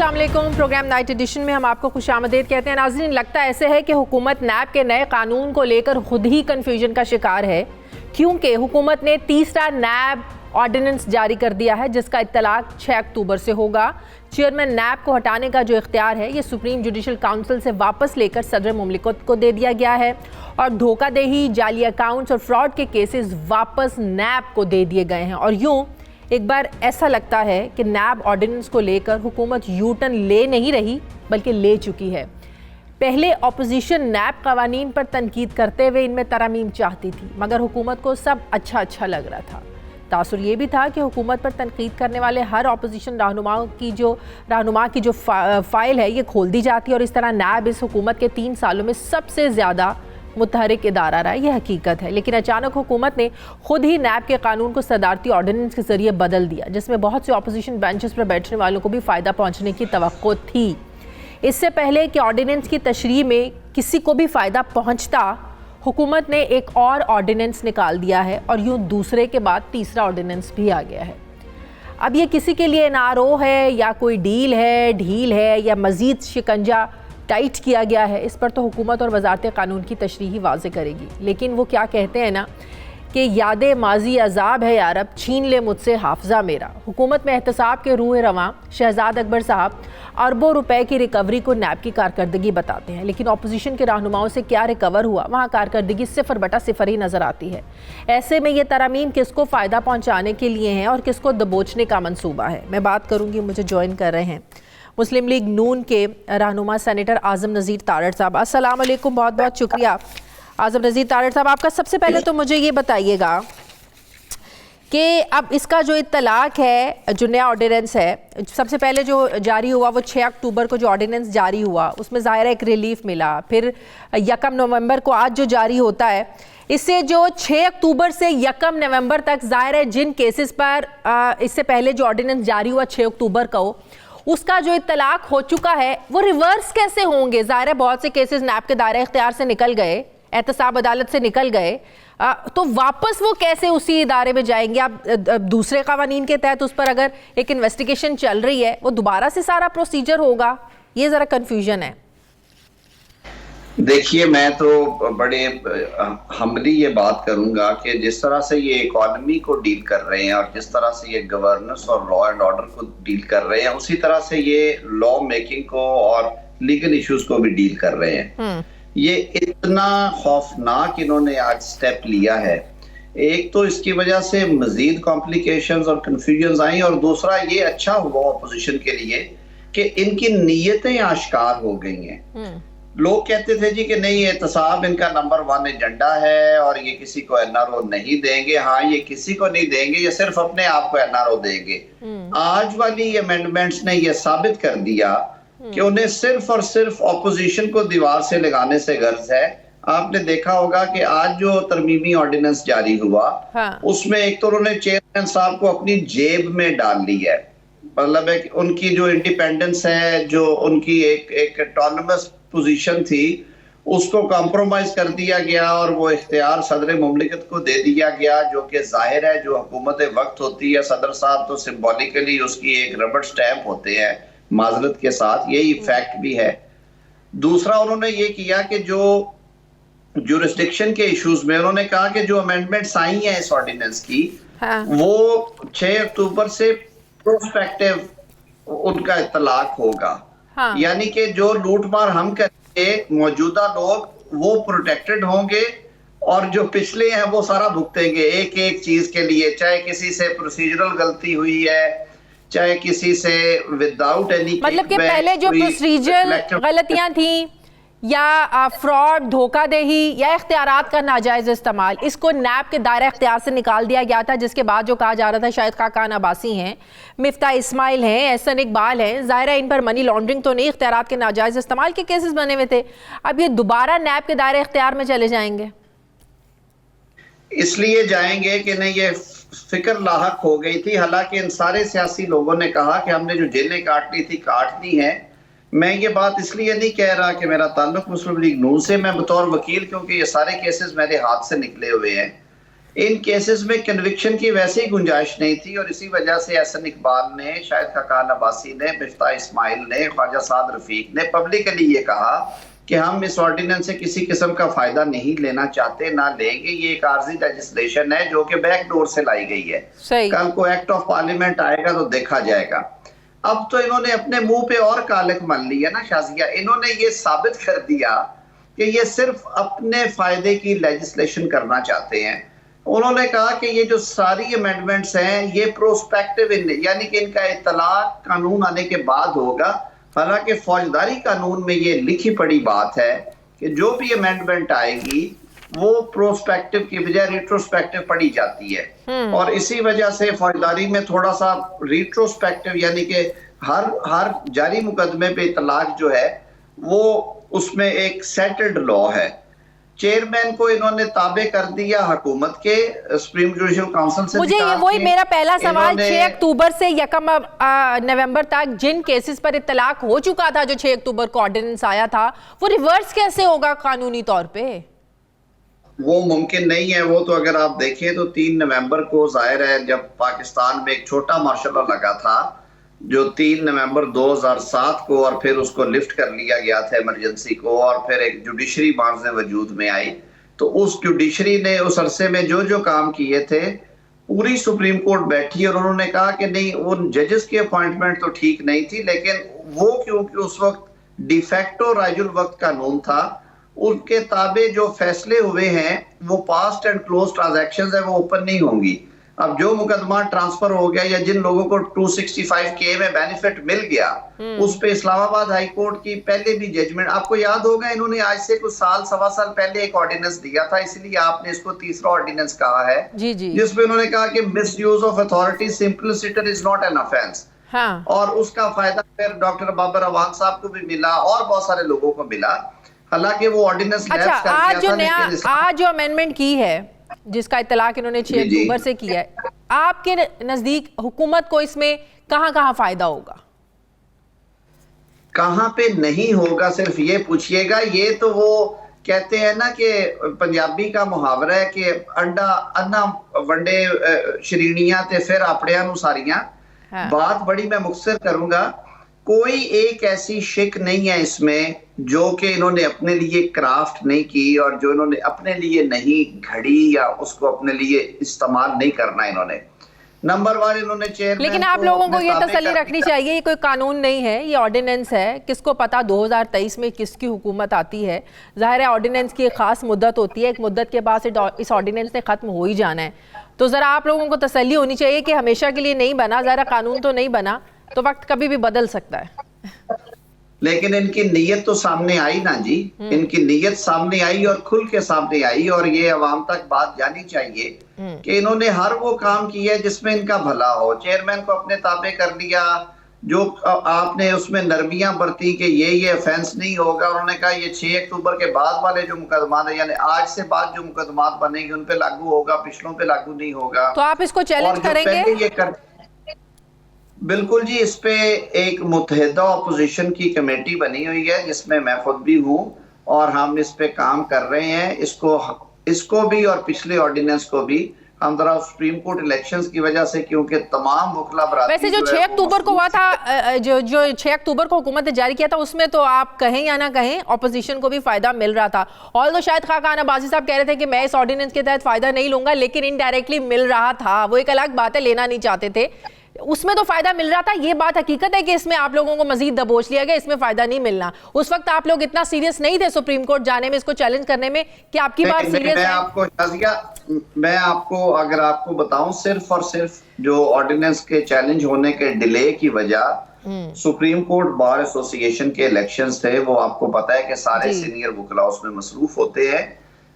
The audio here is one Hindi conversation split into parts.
अस्सलाम वालेकुम। प्रोग्राम नाइट एडिशन में हम आपको खुशामदीद कहते हैं। नाज़रीन, लगता ऐसे है कि हुकूमत नैब के नए कानून को लेकर खुद ही कन्फ्यूजन का शिकार है, क्योंकि हुकूमत ने तीसरा नैब ऑर्डिनेंस जारी कर दिया है जिसका इत्तलाक 6 अक्टूबर से होगा। चेयरमैन नैब को हटाने का जो इख्तियार है ये सुप्रीम जुडिशल काउंसिल से वापस लेकर सदर मुमलिकत को दे दिया गया है और धोखाधड़ी, जाली अकाउंट्स और फ्रॉड के केसेस वापस नैब को दे दिए गए हैं। और यूँ एक बार ऐसा लगता है कि नैब ऑर्डिनेंस को लेकर हुकूमत यू टर्न ले नहीं रही बल्कि ले चुकी है। पहले अपोजिशन नैब कवानीन पर तनकीद करते हुए इनमें तरमीम चाहती थी, मगर हुकूमत को सब अच्छा लग रहा था। तासुर ये भी था कि हुकूमत पर तनकीद करने वाले हर अपोजिशन रहनुमा की जो फाइल है ये खोल दी जाती है और इस तरह नैब इस हुकूमत के 3 सालों में सबसे ज़्यादा मुतहरिक इदारा रहा है। यह हकीकत है, लेकिन अचानक हुकूमत ने खुद ही नैब के कानून को सदारती ऑर्डिनेंस के जरिए बदल दिया, जिसमें बहुत से अपोजिशन बेंचेस पर बैठने वालों को भी फ़ायदा पहुँचने की तवक्को थी। इससे पहले कि ऑर्डिनेंस की तशरीह में किसी को भी फ़ायदा पहुँचता, हुकूमत ने एक और ऑर्डिनेंस निकाल दिया है और यूँ दूसरे के बाद तीसरा ऑर्डिनेंस भी आ गया है। अब ये किसी के लिए NRO है या कोई ढील है या मज़ीद शिकंजा टाइट किया गया है, इस पर तो हुकूमत और वजारत कानून की तशरीह ही वाज़े करेगी। लेकिन वो क्या कहते हैं ना कि यादे माजी अजाब है यारब, छीन ले मुझसे हाफजा मेरा। हुकूमत में एहतसाब के रूह रवां शहजाद अकबर साहब अरबों रुपए की रिकवरी को नैब की कारकर्दगी बताते हैं, लेकिन अपोजिशन के रहनुमाओं से क्या रिकवर हुआ, वहाँ कारकर्दगी 0/0 ही नज़र आती है। ऐसे में ये तरमीम किसको फ़ायदा पहुँचाने के लिए हैं और किसको दबोचने का मंसूबा है, मैं बात करूँगी। मुझे ज्वाइन कर रहे हैं मुस्लिम लीग नून के रहनुमा सेनेटर आज़म नज़ीर तारड़ साहब। अस्सलाम वालेकुम, बहुत बहुत शुक्रिया आज़म नज़ीर तारड़ साहब। आपका सबसे पहले तो मुझे ये बताइएगा कि अब इसका जो इत्तलाक है, जो नया ऑर्डिनेंस है, सबसे पहले जो जारी हुआ वो 6 अक्टूबर को जो ऑर्डिनेंस जारी हुआ उसमें ज़ाहिर है एक रिलीफ मिला, फिर 1 नवंबर को आज जो जारी होता है, इससे जो 6 अक्टूबर से 1 नवंबर तक ज़ाहिर है जिन केसेस पर इससे पहले जो ऑर्डिनेंस जारी हुआ 6 अक्टूबर को, उसका जो इत्तलाक हो चुका है वो रिवर्स कैसे होंगे? ज़ाहिर है बहुत से केसेस नैब के दायरे इख्तियार से निकल गए, एहतसाब अदालत से निकल गए, तो वापस वो कैसे उसी इदारे में जाएंगे? अब दूसरे कवानीन के तहत उस पर अगर एक इन्वेस्टिगेशन चल रही है, वो दोबारा से सारा प्रोसीजर होगा, ये ज़रा कन्फ्यूजन है। देखिए, मैं तो बड़े हम्बली ये बात करूंगा कि जिस तरह से ये इकोनॉमी को डील कर रहे हैं और जिस तरह से ये गवर्नेंस और लॉ एंड ऑर्डर को डील कर रहे हैं, उसी तरह से ये लॉ मेकिंग को और लीगल इश्यूज को भी डील कर रहे हैं। ये इतना खौफनाक इन्होंने आज स्टेप लिया है, एक तो इसकी वजह से मजीद कॉम्प्लिकेशंस और कंफ्यूजन आई, और दूसरा ये अच्छा हुआ अपोजिशन के लिए कि इनकी नीयतें आश्कार हो गई हैं। लोग कहते थे जी कि नहीं, एहतसाब इनका नंबर 1 एजेंडा है और ये किसी को NRO नहीं देंगे। हाँ, ये किसी को नहीं देंगे, ये सिर्फ अपने आप को NRO देंगे। आज वाली अमेंडमेंट्स ने ये साबित कर दिया कि उन्हें सिर्फ और सिर्फ ऑपोजिशन को दीवार से लगाने से गर्ज है। आपने देखा होगा कि आज जो तरमीमी ऑर्डिनेंस जारी हुआ, उसमें एक तो उन्होंने चेयरमैन साहब को अपनी जेब में डाल ली है। मतलब है कि उनकी जो इंडिपेंडेंस है, जो उनकी एक ऑटोनमस पोजीशन थी, उसको कॉम्प्रोमाइज कर दिया गया और वो इख्तियार सदर मुमलिकत को दे दिया गया, जो कि जाहिर है जो हुकूमत वक्त होती है, सदर साहब तो सिंबॉलिकली उसकी एक रबड़ स्टैंप होते हैं माजरत के साथ, यही फैक्ट भी है। दूसरा उन्होंने ये किया कि जो जुरिस्डिक्शन के इश्यूज में उन्होंने कहा कि जो अमेंडमेंट्स आई हैं इस ऑर्डिनेंस की, वो 6 अक्टूबर से प्रोस्पेक्टिव उनका इत्तलाक होगा। यानी कि जो लूटमार हम करेंगे, मौजूदा लोग वो प्रोटेक्टेड होंगे और जो पिछले हैं वो सारा भुगतेंगे एक एक चीज के लिए, चाहे किसी से प्रोसीजरल गलती हुई है, चाहे किसी से विदाउट एनी, मतलब कि पहले जो प्रोसीजरल गलतियां थी या फ्रॉड, धोखाधड़ी या इख्तियारात का नाजायज इस्तेमाल, इसको नैब के दायरा इख्तियार से निकाल दिया गया था, जिसके बाद जो कहा जा रहा था शायद खाकान अब्बासी हैं, मिफ्ता इस्माइल हैं, एहसन इकबाल हैं, ज़ाहिर है इन पर मनी लॉन्ड्रिंग तो नहीं, इख्तियारात के नाजायज इस्तेमाल के केसेस बने हुए थे। अब ये दोबारा नैब के दायरे इख्तियार में चले जाएंगे, इसलिए जाएंगे कि नहीं, ये फिक्र लाहक हो गई थी। हालांकि इन सारे सियासी लोगों ने कहा कि हमने जो जेलें काटनी थी काटनी है। मैं ये बात इसलिए नहीं कह रहा कि मेरा ताल्लुक मुस्लिम लीग नून से, मैं बतौर वकील, क्योंकि ये सारे केसेस मेरे हाथ से निकले हुए हैं, इन केसेस में कन्विक्शन की वैसे ही गुंजाइश नहीं थी और इसी वजह से एहसन इकबाल ने, शाहिद खाकान अब्बासी ने, मिफ्ताह इस्माइल ने, ख्वाजा साद रफीक ने पब्लिकली ये कहा कि हम इस ऑर्डिनेंस से किसी किस्म का फायदा नहीं लेना चाहते, ना लेंगे। ये एक आर्जी लेजिस्लेशन है जो कि बैक डोर से लाई गई है। कल को एक्ट ऑफ पार्लियामेंट आएगा तो देखा जाएगा। अब तो इन्होंने अपने मुंह पे और कालिक मान लिया ना शाजिया, इन्होंने ये साबित कर दिया कि ये सिर्फ अपने फायदे की लेजिस्लेशन करना चाहते हैं। उन्होंने कहा कि ये जो सारी अमेंडमेंट्स हैं ये प्रोस्पेक्टिव यानी कि इनका इतलाक कानून आने के बाद होगा। हालांकि फौजदारी कानून में ये लिखी पड़ी बात है कि जो भी अमेंडमेंट आएगी वो प्रोस्पेक्टिव की बजाय रिट्रोस्पेक्टिव पढ़ी जाती है और इसी वजह से फौजदारी में थोड़ा सा रिट्रोस्पेक्टिव यानी कि हर जारी मुकदमे पे इतलाक जो है वो उसमें एक सेटल्ड लॉ है। चेयरमैन को इन्होंने ताबे कर दिया हुकूमत के, सुप्रीम जुडिशल काउंसिल से। मुझे वही मेरा पहला सवाल 6 अक्टूबर से 1 नवंबर तक जिन केसेस पर इत्तलाक हो चुका था, जो 6 अक्टूबर को ऑर्डिनेंस आया था, वो रिवर्स कैसे होगा कानूनी तौर पे? वो मुमकिन नहीं है। वो तो अगर आप देखें तो 3 नवंबर को जाहिर है जब पाकिस्तान में एक छोटा मार्शल लॉ लगा था जो 3 नवंबर 2007 को और फिर उसको लिफ्ट कर लिया गया था इमरजेंसी को और फिर एक जुडिशरी मार्ज वजूद में आई, तो उस जुडिशरी ने उस अरसे में जो जो काम किए थे पूरी सुप्रीम कोर्ट बैठी और उन्होंने कहा कि नहीं उन जजेस की अपॉइंटमेंट तो ठीक नहीं थी, लेकिन वो क्योंकि उस वक्त डिफेक्टो राजुल वक्त कानून था उनके ताबे जो फैसले हुए हैं वो पास्ट एंड क्लोज ट्रांजैक्शंस है वो ओपन नहीं होंगी। अब जो मुकदमा ट्रांसफर हो गया या जिन लोगों को 265K में बेनिफिट मिल गया उस पे इस्लामाबाद हाई कोर्ट की पहले भी जजमेंट, आपको याद होगा इन्होंने आज से कुछ सवा साल पहले एक ऑर्डिनेंस दिया था, इसलिए आपने इसको तीसरा ऑर्डिनेंस कहा है जिसमें उन्होंने कहा कि misuse of authority simpliciter is not an offence. और उसका फायदा फिर डॉक्टर बाबर अवान साहब को भी मिला और बहुत सारे लोगों को मिला। हालांकि वो ऑर्डिनेंस आज जो अमेंडमेंट की है जिसका इत्तलाक इन्होंने 6 अक्टूबर से किया है, आपके नजदीक हुकूमत को इसमें कहां फायदा होगा? कहां पे नहीं होगा सिर्फ ये पूछिएगा। ये तो वो कहते हैं ना कि पंजाबी का मुहावरा है कि अंडा अन्ना वंडे श्रीणियां ते फिर अपड़ियां नु सारियां। बात बड़ी मैं मुख्तसर करूंगा, कोई एक ऐसी शिक नहीं है इसमें जो कि इन्होंने अपने लिए क्राफ्ट नहीं की और जो इन्होंने अपने लिए नहीं घड़ी या उसको अपने लिए इस्तेमाल नहीं करना इन्होंने। नंबर 1 इन्होंने चेयरमैन, लेकिन आप लोगों को ये तसल्ली रखनी चाहिए ये कोई कानून नहीं है, ये ऑर्डिनेंस है। किसको पता 2023 में किसकी हुकूमत आती है। जाहिर है ऑर्डिनेंस की एक खास मुद्दत होती है, एक मुद्दत के बाद इस ऑर्डिनेंस ने खत्म हो ही जाना है। तो जरा आप लोगों को तसल्ली होनी चाहिए कि हमेशा के लिए नहीं बना, जरा कानून तो नहीं बना, तो वक्त कभी भी बदल सकता है। लेकिन इनकी नीयत तो सामने आई ना जी, इनकी नीयत सामने आई और खुल के सामने आई और ये अवाम तक बात जानी चाहिए कि इन्होंने हर वो काम किया है जिसमें इनका भला हो। चेयरमैन को अपने ताबे कर लिया, जो आपने उसमें नरमियां बरती कि ये ऑफेंस नहीं होगा। उन्होंने कहा ये 6 अक्टूबर के बाद वाले जो मुकदमात है यानी आज से बाद जो मुकदमात बनेंगे उन पे लागू होगा, पिछलों पे लागू नहीं होगा। तो आप इसको चैलेंज करेंगे? बिल्कुल जी, इस पे एक मुत्तहिदा अपोजिशन की कमेटी बनी हुई है जिसमें मैं खुद भी हूँ और हम इस पे काम कर रहे हैं। इसको भी और पिछले ऑर्डिनेंस को भी हम जरा सुप्रीम कोर्ट इलेक्शंस की वजह से क्योंकि तमाम वकला बरादरी वैसे जो 6 अक्टूबर को हुआ था, जो 6 अक्टूबर को हुकूमत ने जारी किया था उसमें तो आप कहें या ना कहें ऑपोजिशन को भी फायदा मिल रहा था। ऑल्दो शायद खाकान अब्बासी साहब कह रहे थे कि मैं इस ऑर्डिनेंस के तहत फायदा नहीं लूंगा, लेकिन इनडायरेक्टली मिल रहा था। वो एक अलग बात है, लेना नहीं चाहते थे, उसमें तो फायदा मिल रहा था। ये बात हकीकत है कि इसमें आप लोगों को मजीद दबोच लिया गया, इसमें फायदा नहीं मिलना। उस वक्त आप लोग इतना सीरियस नहीं थे सुप्रीम कोर्ट जाने में, इसको चैलेंज करने में, कि आपकी बात सीरियस है? मैं आपको अगर आपको बताऊं, सिर्फ और सिर्फ जो ऑर्डिनेंस के चैलेंज होने के डिले की वजह सुप्रीम कोर्ट बार एसोसिएशन के इलेक्शंस थे। वो आपको पता है कि सारे सीनियर वकला उसमें मसरूफ होते हैं।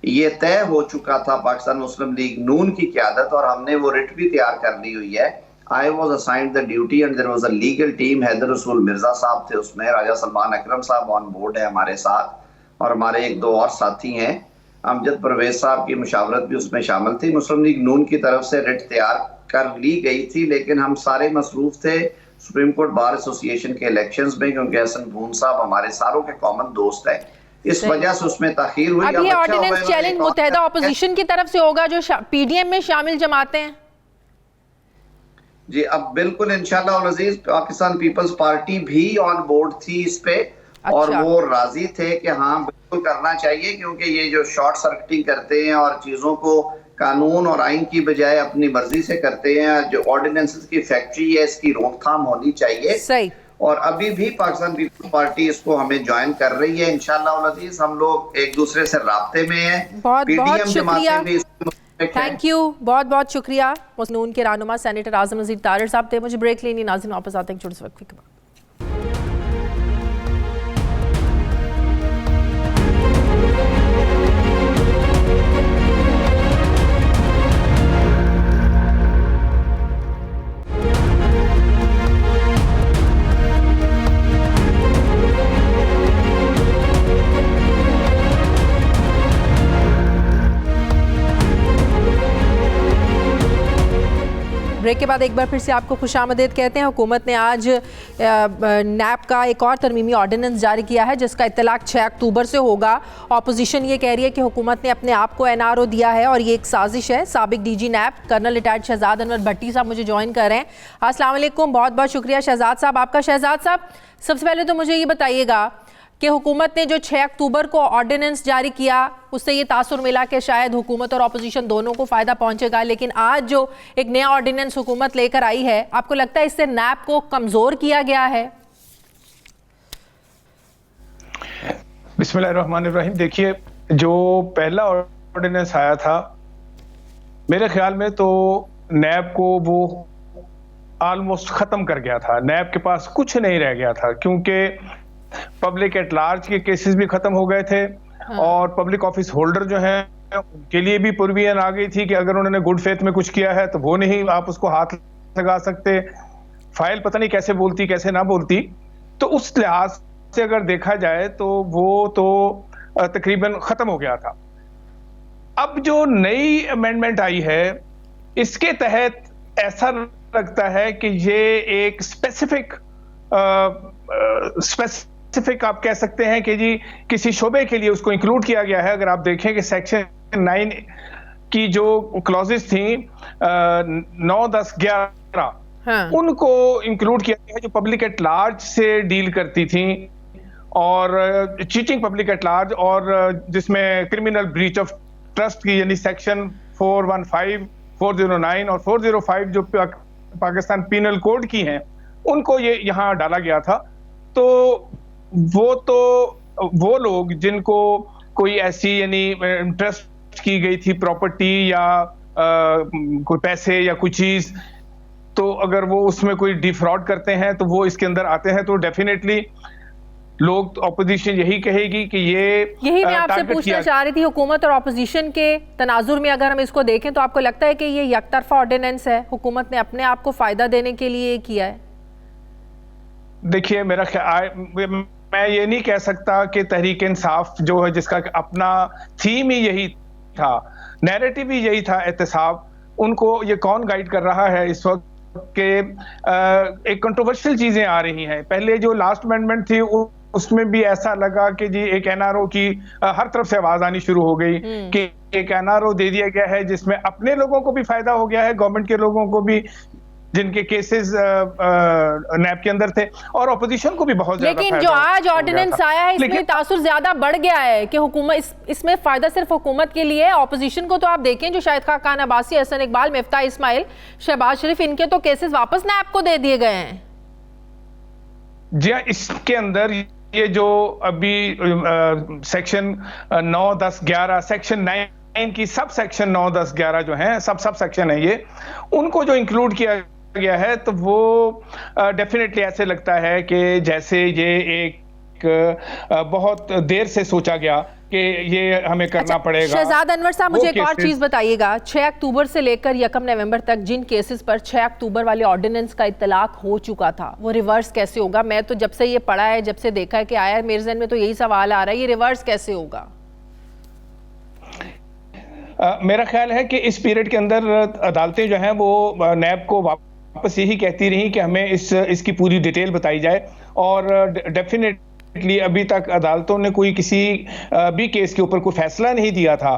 ये तय हो चुका था पाकिस्तान मुस्लिम लीग नून की क़यादत और हमने वो रिट भी तैयार कर ली हुई है। I was assigned the duty and there was a legal team। Haider रसूल मिर्जा साहब थे उसमें, राजा सलमान अकरम साहब ऑन बोर्ड है हमारे साथ और हमारे 1-2 और साथी हैं। अमजद परवेज साहब की मुशावरत भी उसमें शामिल थी। मुस्लिम लीग नून की तरफ से रिट तैयार कर ली गई थी, लेकिन हम सारे मसरूफ थे सुप्रीम कोर्ट बार एसोसिएशन के इलेक्शंस में, क्योंकि हसन बून साहब हमारे सारों के कॉमन दोस्त हैं। इस वजह से उसमें ताखीर हुई। अब ये ऑर्डिनेंस चैलेंज मुत्तहिदा ऑपोजिशन की तरफ से होगा जो पीडीएम में शामिल जमातें हैं? जी, अब बिल्कुल इंशाल्लाह अज़ीज पाकिस्तान पीपल्स पार्टी भी ऑन बोर्ड थी इस पे। और वो राजी थे कि हाँ बिल्कुल करना चाहिए, क्योंकि ये जो शॉर्ट सर्किटिंग करते हैं और चीजों को कानून और आइन की बजाय अपनी मर्जी से करते हैं, जो ऑर्डिनेंसेस की फैक्ट्री है इसकी रोकथाम होनी चाहिए। सही। और अभी भी पाकिस्तान पीपल्स पार्टी इसको हमें ज्वाइन कर रही है इंशाल्लाह अज़ीज। हम लोग एक दूसरे से राब्ते में हैं। बहुत बहुत शुक्रिया, भी थैंक यू, बहुत बहुत शुक्रिया। नून के रहनुमा सेनेटर आजम नज़ीर तारिर साहब थे। मुझे ब्रेक लेनी, नाज़रीन वापस आते हैं छोटे से वक्त के बाद। ब्रेक के बाद एक बार फिर से आपको खुशामदीद कहते हैं। हुकूमत ने आज नैब का एक और तरमीमी ऑर्डिनेंस जारी किया है जिसका इत्तलाक 6 अक्टूबर से होगा। अपोजिशन ये कह रही है कि हुकूमत ने अपने आप को एनआरओ दिया है और ये एक साजिश है। साबिक DG NAB colonel retired Shahzad Anwar Bhatti sahab मुझे ज्वाइन कर रहे हैं। अस्सलाम वालेकुम, बहुत बहुत शुक्रिया शहजाद साहब आपका। शहजाद साहब, सबसे पहले तो मुझे ये बताइएगा कि हुकूमत ने जो 6 अक्टूबर को ऑर्डिनेंस जारी किया उससे ये तासुर मिला कि शायद हुकूमत और अपोजिशन दोनों को फ़ायदा पहुंचेगा, लेकिन आज जो एक नया ऑर्डिनेंस हुकूमत लेकर आई है, आपको लगता है इससे नैब को कमज़ोर किया गया है? बिस्मिल्लाहिर्रहमानिर्रहीम। देखिए, जो पहला ऑर्डिनेंस आया था मेरे ख्याल में तो नैब को वो ऑलमोस्ट ख़त्म कर गया था। नैब के पास कुछ नहीं रह गया था, क्योंकि पब्लिक एट लार्ज के केसेस भी खत्म हो गए थे। और पब्लिक ऑफिस होल्डर जो हैं उनके लिए भी प्रोविजन आ गई थी कि अगर उन्होंने गुड फेथ में कुछ किया है तो वो नहीं आप उसको हाथ लगा सकते। फाइल पता नहीं कैसे बोलती कैसे ना बोलती। तो उस लिहाज से अगर देखा जाए तो वो तो तकरीबन खत्म हो गया था। अब जो नई अमेंडमेंट आई है इसके तहत ऐसा लगता है कि ये एक स्पेसिफिक आप कह सकते हैं कि जी किसी शोबे के लिए उसको इंक्लूड किया गया है। अगर आप देखें कि सेक्शन 9 की जो क्लॉजेस थी 9, 10, 11 उनको इंक्लूड किया गया है जो पब्लिक एट लार्ज से डील करती थी और चीटिंग पब्लिक एट लार्ज, और जिसमें क्रिमिनल ब्रीच ऑफ ट्रस्ट की यानी सेक्शन 415, 409 और 405 जो पाकिस्तान पीनल कोड की हैं उनको ये यहाँ डाला गया था। तो वो लोग जिनको कोई ऐसी यानी ट्रस्ट की गई थी प्रॉपर्टी या कोई पैसे या कोई चीज, तो अगर वो उसमें कोई डिफ्रॉड करते हैं तो वो इसके अंदर आते हैं। तो डेफिनेटली लोग ऑपोजिशन यही कहेगी कि यही मैं आपसे पूछना चाह रही थी। हुकूमत और ऑपोजिशन के तनाजुर में अगर हम इसको देखें तो आपको लगता है कि ये यकतरफा ऑर्डिनेंस है, हुकूमत ने अपने आप को फायदा देने के लिए किया है? देखिए, मेरा ख्याल मैं ये नहीं कह सकता कि तहरीक इंसाफ जो है जिसका अपना थीम ही यही था, नैरेटिव ही यही था एहतसाब, उनको ये कौन गाइड कर रहा है इस वक्त के एक कंट्रोवर्शियल चीजें आ रही हैं। पहले जो लास्ट अमेंडमेंट थी उसमें भी ऐसा लगा कि जी एक एनआरओ की हर तरफ से आवाज आनी शुरू हो गई कि एक एनआरओ दे दिया गया है जिसमें अपने लोगों को भी फायदा हो गया है, गवर्नमेंट के लोगों को भी जिनके केसेस नैब के अंदर थे, और ऑपोजिशन को भी बहुत ज्यादा। लेकिन जो आज ऑर्डिनेंस आया है इसमें तासुर ज्यादा बढ़ गया है कि हुकूमत इसमें फायदा सिर्फ हुकूमत के लिए है। ऑपोजिशन को तो आप देखें जो शाहिद खान अब्बासी, हसन इकबाल, मिफ्ताह इस्माइल, शहबाज शरीफ, इनके तो केसेस वापस नैब को दे दिए गए हैं। जी हाँ, इसके अंदर ये जो अभी सेक्शन 9, 10, 11 सेक्शन 9 की सब सेक्शन 9, 10, 11 जो हैं सब सेक्शन है ये, उनको जो इंक्लूड किया गया है तो वो डेफिनेटली ऐसे लगता है कि जैसे ये एक बहुत देर से सोचा गया कि ये हमें करना पड़ेगा। शहजाद अनवर साहब, मुझे एक और चीज बताइएगा, 6 अक्टूबर से लेकर 1 नवंबर तक जिन केसेस पर 6 अक्टूबर वाले ऑर्डिनेंस का इत्तलाक हो चुका था वो रिवर्स कैसे होगा? मैं तो जब से ये पढ़ा है, जब से देखा है कि आया है, मेरे ज़हन में तो यही सवाल आ रहा है, ये रिवर्स कैसे होगा? मेरा ख्याल है कि इस पीरियड के अंदर अदालतें जो हैं वो नैब को वापस यही कहती रही कि हमें इसकी पूरी डिटेल बताई जाए, और डेफिनेटली अल्टीमेटली अभी तक अदालतों ने कोई किसी भी केस के ऊपर कोई फैसला नहीं दिया था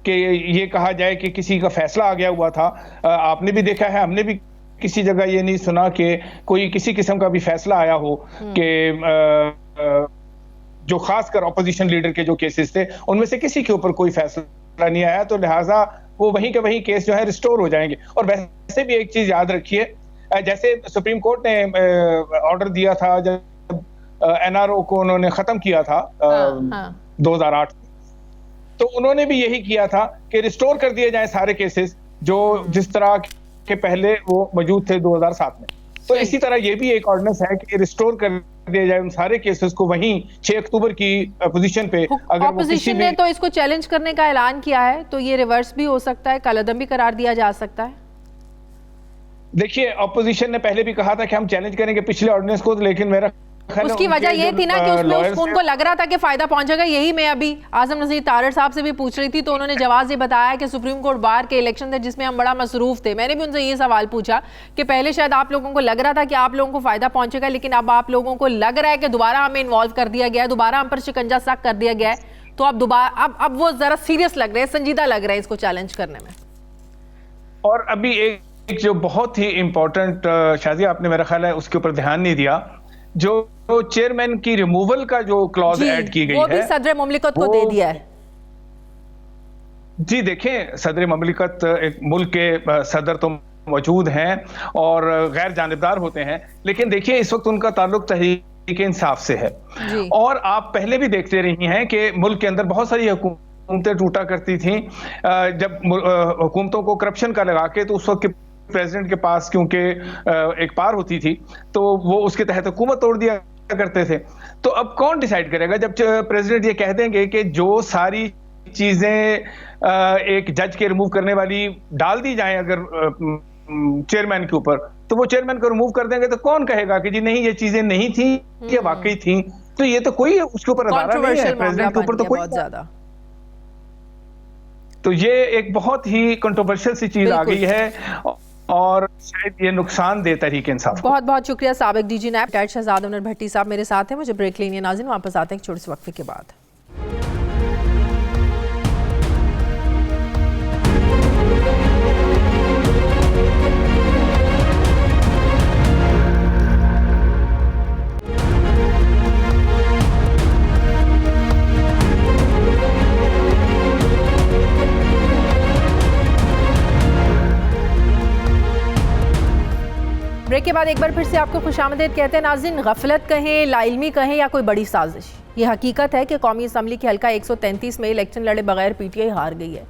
कि ये कहा जाए कि किसी का फैसला आ गया हुआ था। आपने भी देखा है, हमने भी किसी जगह ये नहीं सुना कि कोई किसी किस्म का भी फैसला आया हो कि जो खासकर ऑपोजिशन लीडर के जो केसेस थे उनमें से किसी के ऊपर कोई फैसला नहीं आया, तो लिहाजा वो वहीं के वहीं केस जो है रिस्टोर हो जाएंगे। और वैसे भी एक चीज याद रखिए, जैसे सुप्रीम कोर्ट ने ऑर्डर दिया था जब एनआरओ को उन्होंने खत्म किया था 2008, तो उन्होंने भी यही किया था कि रिस्टोर कर दिए जाए सारे केसेस जो जिस तरह के पहले वो मौजूद थे 2007 में। तो इसी तरह ये भी एक ऑर्डिनेंस है कि रिस्टोर कर दिया जाए उन सारे केसेस को वहीं 6 अक्टूबर की पोजीशन पे। अगर ऑपोजिशन ने तो इसको चैलेंज करने का ऐलान किया है, तो ये रिवर्स भी हो सकता है, कलअदम भी करार दिया जा सकता है। देखिए, ऑपोजिशन ने पहले भी कहा था कि हम चैलेंज करेंगे पिछले ऑर्डिनेंस को, लेकिन मेरा उसकी वजह ये थी ना कि उसमें उनको लग रहा था कि फायदा पहुंचेगा। यही मैं अभी आजम नज़ीर तारड़ साहब से भी पूछ रही थी, तो उन्होंने जवाब ये बताया कि सुप्रीम कोर्ट बार के इलेक्शन थे जिसमें हम बड़ा मसरूफ थे। मैंने भी उनसे ये सवाल पूछा कि पहले शायद आप लोगों को लग रहा था कि आप लोगों को फायदा पहुंचेगा, लेकिन अब आप लोगों को लग रहा है कि दोबारा हमें इन्वॉल्व कर दिया गया है, दोबारा हम पर शिकंजा सख्त कर दिया गया है, तो अब दोबारा अब वो जरा सीरियस लग रहे हैं, संजीदा लग रहा है इसको चैलेंज करने में। और अभी एक जो बहुत ही इंपॉर्टेंट शाजिया आपने मेरा ख्याल है उसके ऊपर ध्यान नहीं दिया, जो चेयरमैन की रिमूवल का जो क्लॉज ऐड की गई है, वो भी सदर मुमलिकत को दे दिया है। जी देखें, सदर मुमलिकत एक मुल्क के सदर तो मौजूद हैं और गैर जानिबदार होते हैं, लेकिन देखिए इस वक्त उनका ताल्लुक तहरीक इंसाफ से है। और आप पहले भी देखते रही हैं कि मुल्क के अंदर बहुत सारी हुकूमतें टूटा करती थी, जब हुकूमतों को करप्शन का लगा के, तो उस वक्त प्रेसिडेंट के पास क्योंकि एक पार होती थी तो वो उसके तहत हुकूमत तोड़ दिया करते थे। तो अब कौन डिसाइड करेगा जब प्रेसिडेंट ये कह देंगे कि जो सारी चीजें एक जज के रिमूव करने वाली डाल दी जाएं अगर चेयरमैन के ऊपर, तो वो चेयरमैन को रिमूव कर देंगे, तो कौन कहेगा कि जी नहीं ये चीजें नहीं थी, ये वाकई थी? तो ये तो कोई उसके ऊपर अदारा नहीं है, प्रेसिडेंट के ऊपर तो कोई ज्यादा। तो ये एक बहुत ही कंट्रोवर्शियल सी चीज आ गई है और शायद ये नुकसान दे तहरीक इंसाफ। बहुत बहुत शुक्रिया साबिक डीजी नैब रिटायर्ड शहजाद अमर भट्टी साहब मेरे साथ हैं। मुझे ब्रेक लेनी है नाज़रीन, वापस आते हैं एक छोटे से वक्फे के बाद। ब्रेक के बाद एक बार फिर से आपको खुशामदीद कहते हैं नाज़रीन। गफलत कहें, लाइल्मी कहें या कोई बड़ी साजिश, ये हकीकत है कि कौमी असम्बली के हल्का 133 में इलेक्शन लड़े बगैर पीटीआई हार गई है।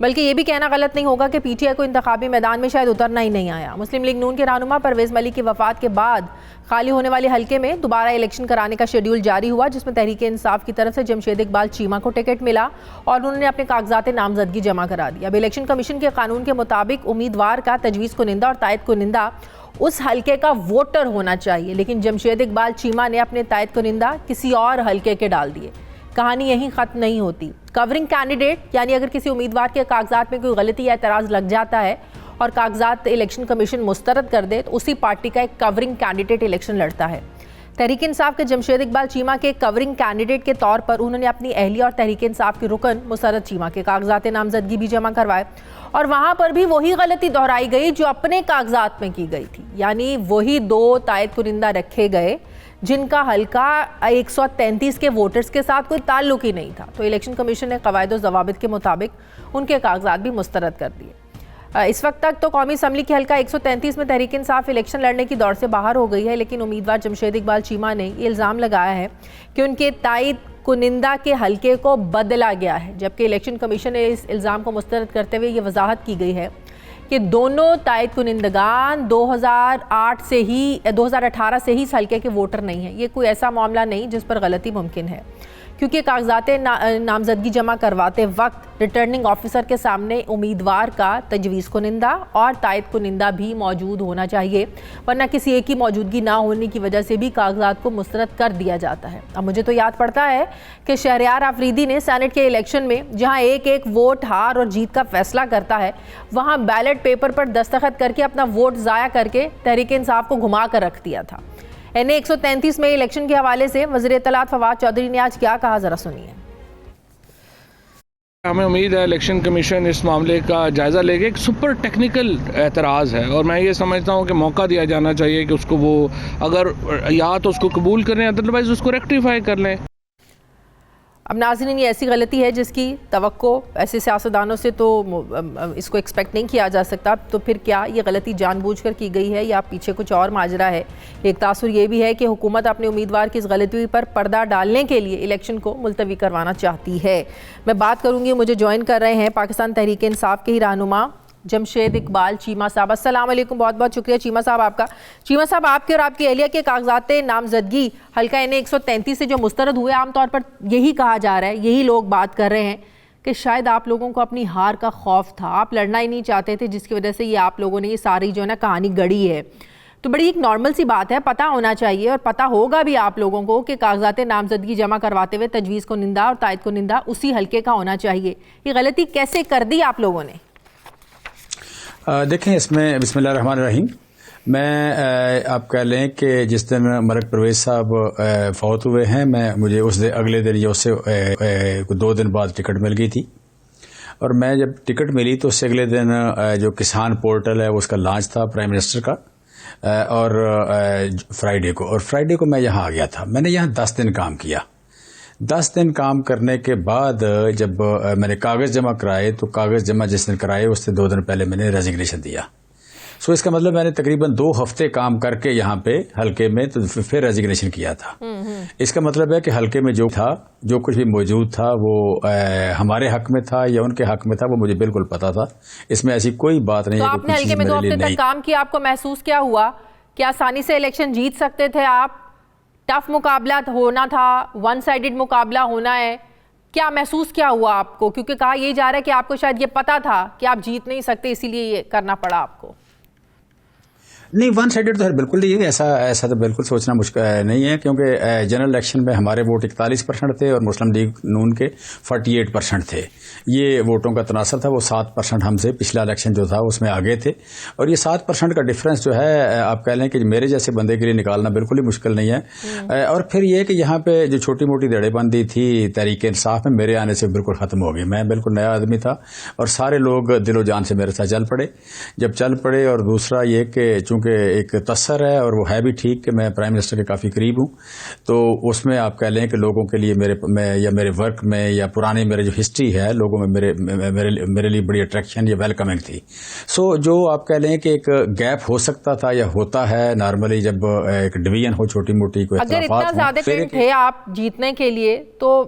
बल्कि ये भी कहना गलत नहीं होगा कि पीटीआई को इंतखाबी मैदान में शायद उतरना ही नहीं आया। मुस्लिम लीग नून के रहनुमा परवेज़ मलिक की वफात के बाद खाली होने वाले हल्के में दोबारा इलेक्शन कराने का शेड्यूल जारी हुआ, जिसमें तहरीक इंसाफ की तरफ से जमशेद इकबाल चीमा को टिकट मिला और उन्होंने अपने कागजात नामजदगी जमा करा दी। अब इलेक्शन कमीशन के कानून के मुताबिक उम्मीदवार का तजवीज़ कुनिंदा और तायद कुनिंदा उस हल्के का वोटर होना चाहिए, लेकिन जमशेद इकबाल चीमा ने अपने तायद कुनिंदा किसी और हल्के के डाल दिए। कहानी यहीं ख़त्म नहीं होती। कवरिंग कैंडिडेट यानी अगर किसी उम्मीदवार के कागजात में कोई गलती या एतराज़ लग जाता है और कागजात इलेक्शन कमीशन मुस्तरद कर दे, तो उसी पार्टी का एक कवरिंग कैंडिडेट इलेक्शन लड़ता है। तहरीक इंसाफ के जमशेद इकबाल चीमा के कवरिंग कैंडिडेट के तौर पर उन्होंने अपनी अहलिया और तहरीक इंसाफ के रुकन मुसरत चीमा के कागजात नामजदगी भी जमा करवाए और वहाँ पर भी वही गलती दोहराई गई जो अपने कागजात में की गई थी, यानी वही 2 तायद कुनिंदा रखे गए जिनका हल्का 133 के वोटर्स के साथ कोई ताल्लुक ही नहीं था। तो इलेक्शन कमीशन ने कवायद और ज़वाबित के मुताबिक उनके कागजात भी मुस्तरद कर दिए। इस वक्त तक तो कौमी असम्बली के हल्का 133 में तहरीक इंसाफ इलेक्शन लड़ने की दौड़ से बाहर हो गई है, लेकिन उम्मीदवार जमशेद इकबाल चीमा ने ये इल्ज़ाम लगाया है कि उनके तायद कुनिंदा के हल्के को बदला गया है, जबकि इलेक्शन कमीशन ने इस इल्ज़ाम को मुस्तरद करते हुए ये वजाहत की गई है कि दोनों तायद कुनिंदगान 2018 से ही इस हल्के के वोटर नहीं हैं। ये कोई ऐसा मामला नहीं जिस पर गलती मुमकिन है, क्योंकि कागजात नामजदगी जमा करवाते वक्त रिटर्निंग ऑफिसर के सामने उम्मीदवार का तजवीज़ कुनिंदा और तायद कुनिंदा भी मौजूद होना चाहिए, वरना किसी एक की मौजूदगी ना होने की वजह से भी कागजात को मुस्तरद कर दिया जाता है। अब मुझे तो याद पड़ता है कि शहरयार आफरीदी ने सेनेट के इलेक्शन में जहां एक एक वोट हार और जीत का फैसला करता है, वहां बैलेट पेपर पर दस्तखत करके अपना वोट ज़ाया करके तहरीक इंसाफ को घुमा कर रख दिया था। NA 133 में इलेक्शन के हवाले से वज़ीर इत्तलात फवाद चौधरी ने आज क्या कहा, जरा सुनिए। हमें उम्मीद है इलेक्शन कमीशन इस मामले का जायज़ा लेके। एक सुपर टेक्निकल एतराज़ है और मैं ये समझता हूँ कि मौका दिया जाना चाहिए कि उसको वो अगर या तो उसको कबूल करें, अदरवाइज़ उसको रेक्टिफाई कर लें। अब नाज़रीन, ये ऐसी गलती है जिसकी तवक्को ऐसे सियासतदानों से तो इसको एक्सपेक्ट नहीं किया जा सकता। तो फिर क्या ये गलती जानबूझकर की गई है या पीछे कुछ और माजरा है? एक तासुर ये भी है कि हुकूमत अपने उम्मीदवार की इस गलती पर पर्दा डालने के लिए इलेक्शन को मुलतवी करवाना चाहती है। मैं बात करूँगी, मुझे ज्वाइन कर रहे हैं पाकिस्तान तहरीक इंसाफ के ही रहनुमा जमशेद इकबाल चीमा साहब। अस्सलाम वालेकुम, बहुत बहुत शुक्रिया चीमा साहब आपका। चीमा साहब, आपके और आपकी अहलिया के कागजात नामजदगी हल्का NA 133 से जो मुस्तरद हुए, आमतौर पर यही कहा जा रहा है, यही लोग बात कर रहे हैं कि शायद आप लोगों को अपनी हार का खौफ था, आप लड़ना ही नहीं चाहते थे, जिसकी वजह से ये आप लोगों ने ये सारी जो है ना कहानी गढ़ी है। तो बड़ी एक नॉर्मल सी बात है, पता होना चाहिए और पता होगा भी आप लोगों को कि कागजात नामजदगी जमा करवाते हुए तजवीज़ को निंदा और तायद को निंदा उसी हल्के का होना चाहिए। ये गलती कैसे कर दी आप लोगों ने? देखें, इसमें बिस्मिल्लाहिर्रहमानिर्रहीम, मैं आप कह लें कि जिस दिन मलिक परवेज़ साहब फौत हुए हैं, मुझे अगले दिन या उससे 2 दिन बाद टिकट मिल गई थी और मैं जब टिकट मिली तो उससे अगले दिन जो किसान पोर्टल है उसका लॉन्च था प्राइम मिनिस्टर का और फ्राइडे को मैं यहाँ आ गया था। मैंने यहाँ 10 दिन काम किया। 10 दिन काम करने के बाद जब मैंने कागज़ जमा कराए तो कागज़ जमा जिस दिन कराए उससे 2 दिन पहले मैंने रेजिग्नेशन दिया। सो इसका मतलब मैंने तकरीबन 2 हफ्ते काम करके यहाँ पे हल्के में तो फिर रेजिग्नेशन किया था। इसका मतलब है कि हल्के में जो था, जो कुछ भी मौजूद था वो हमारे हक में था या उनके हक में था, वो मुझे बिल्कुल पता था। इसमें ऐसी कोई बात नहीं तो है। आपने हल्के में 2 हफ्ते तक काम किया, आपको महसूस क्या हुआ कि आसानी से इलेक्शन जीत सकते थे आप? टफ मुकाबला होना था, वन साइडेड मुकाबला होना है, क्या महसूस क्या हुआ आपको? क्योंकि कहा यही जा रहा है कि आपको शायद ये पता था कि आप जीत नहीं सकते, इसीलिए ये करना पड़ा आपको। नहीं, वन साइडेड तो बिल्कुल नहीं है। ऐसा तो बिल्कुल सोचना मुश्किल नहीं है, क्योंकि जनरल इलेक्शन में हमारे वोट 41% थे और मुस्लिम लीग नून के 48% थे। ये वोटों का तनासर था, वो 7% हमसे पिछला इलेक्शन जो था उसमें आगे थे। और ये 7% का डिफरेंस जो है, आप कह लें कि मेरे जैसे बंदे के लिए निकालना बिल्कुल ही मुश्किल नहीं है। और फिर ये कि यहाँ पे जो छोटी मोटी दड़ेबंदी थी तहरीक इंसाफ में, मेरे आने से बिल्कुल ख़त्म हो गई। मैं बिल्कुल नया आदमी था और सारे लोग दिलो जान से मेरे साथ चल पड़े। जब चल पड़े, और दूसरा ये कि कि एक तसर है और वो है भी ठीक कि मैं प्राइम मिनिस्टर के काफ़ी करीब हूँ, तो उसमें आप कह लें कि लोगों के लिए मेरे वर्क में या पुरानी मेरे जो हिस्ट्री है, लोगों में मेरे लिए बड़ी अट्रैक्शन या वेलकमिंग थी। सो जो आप कह लें कि एक गैप हो सकता था या होता है नॉर्मली जब एक डिवीजन हो, छोटी मोटी कोई अगर इतना ज़्यादा थे आप जीतने के लिए, तो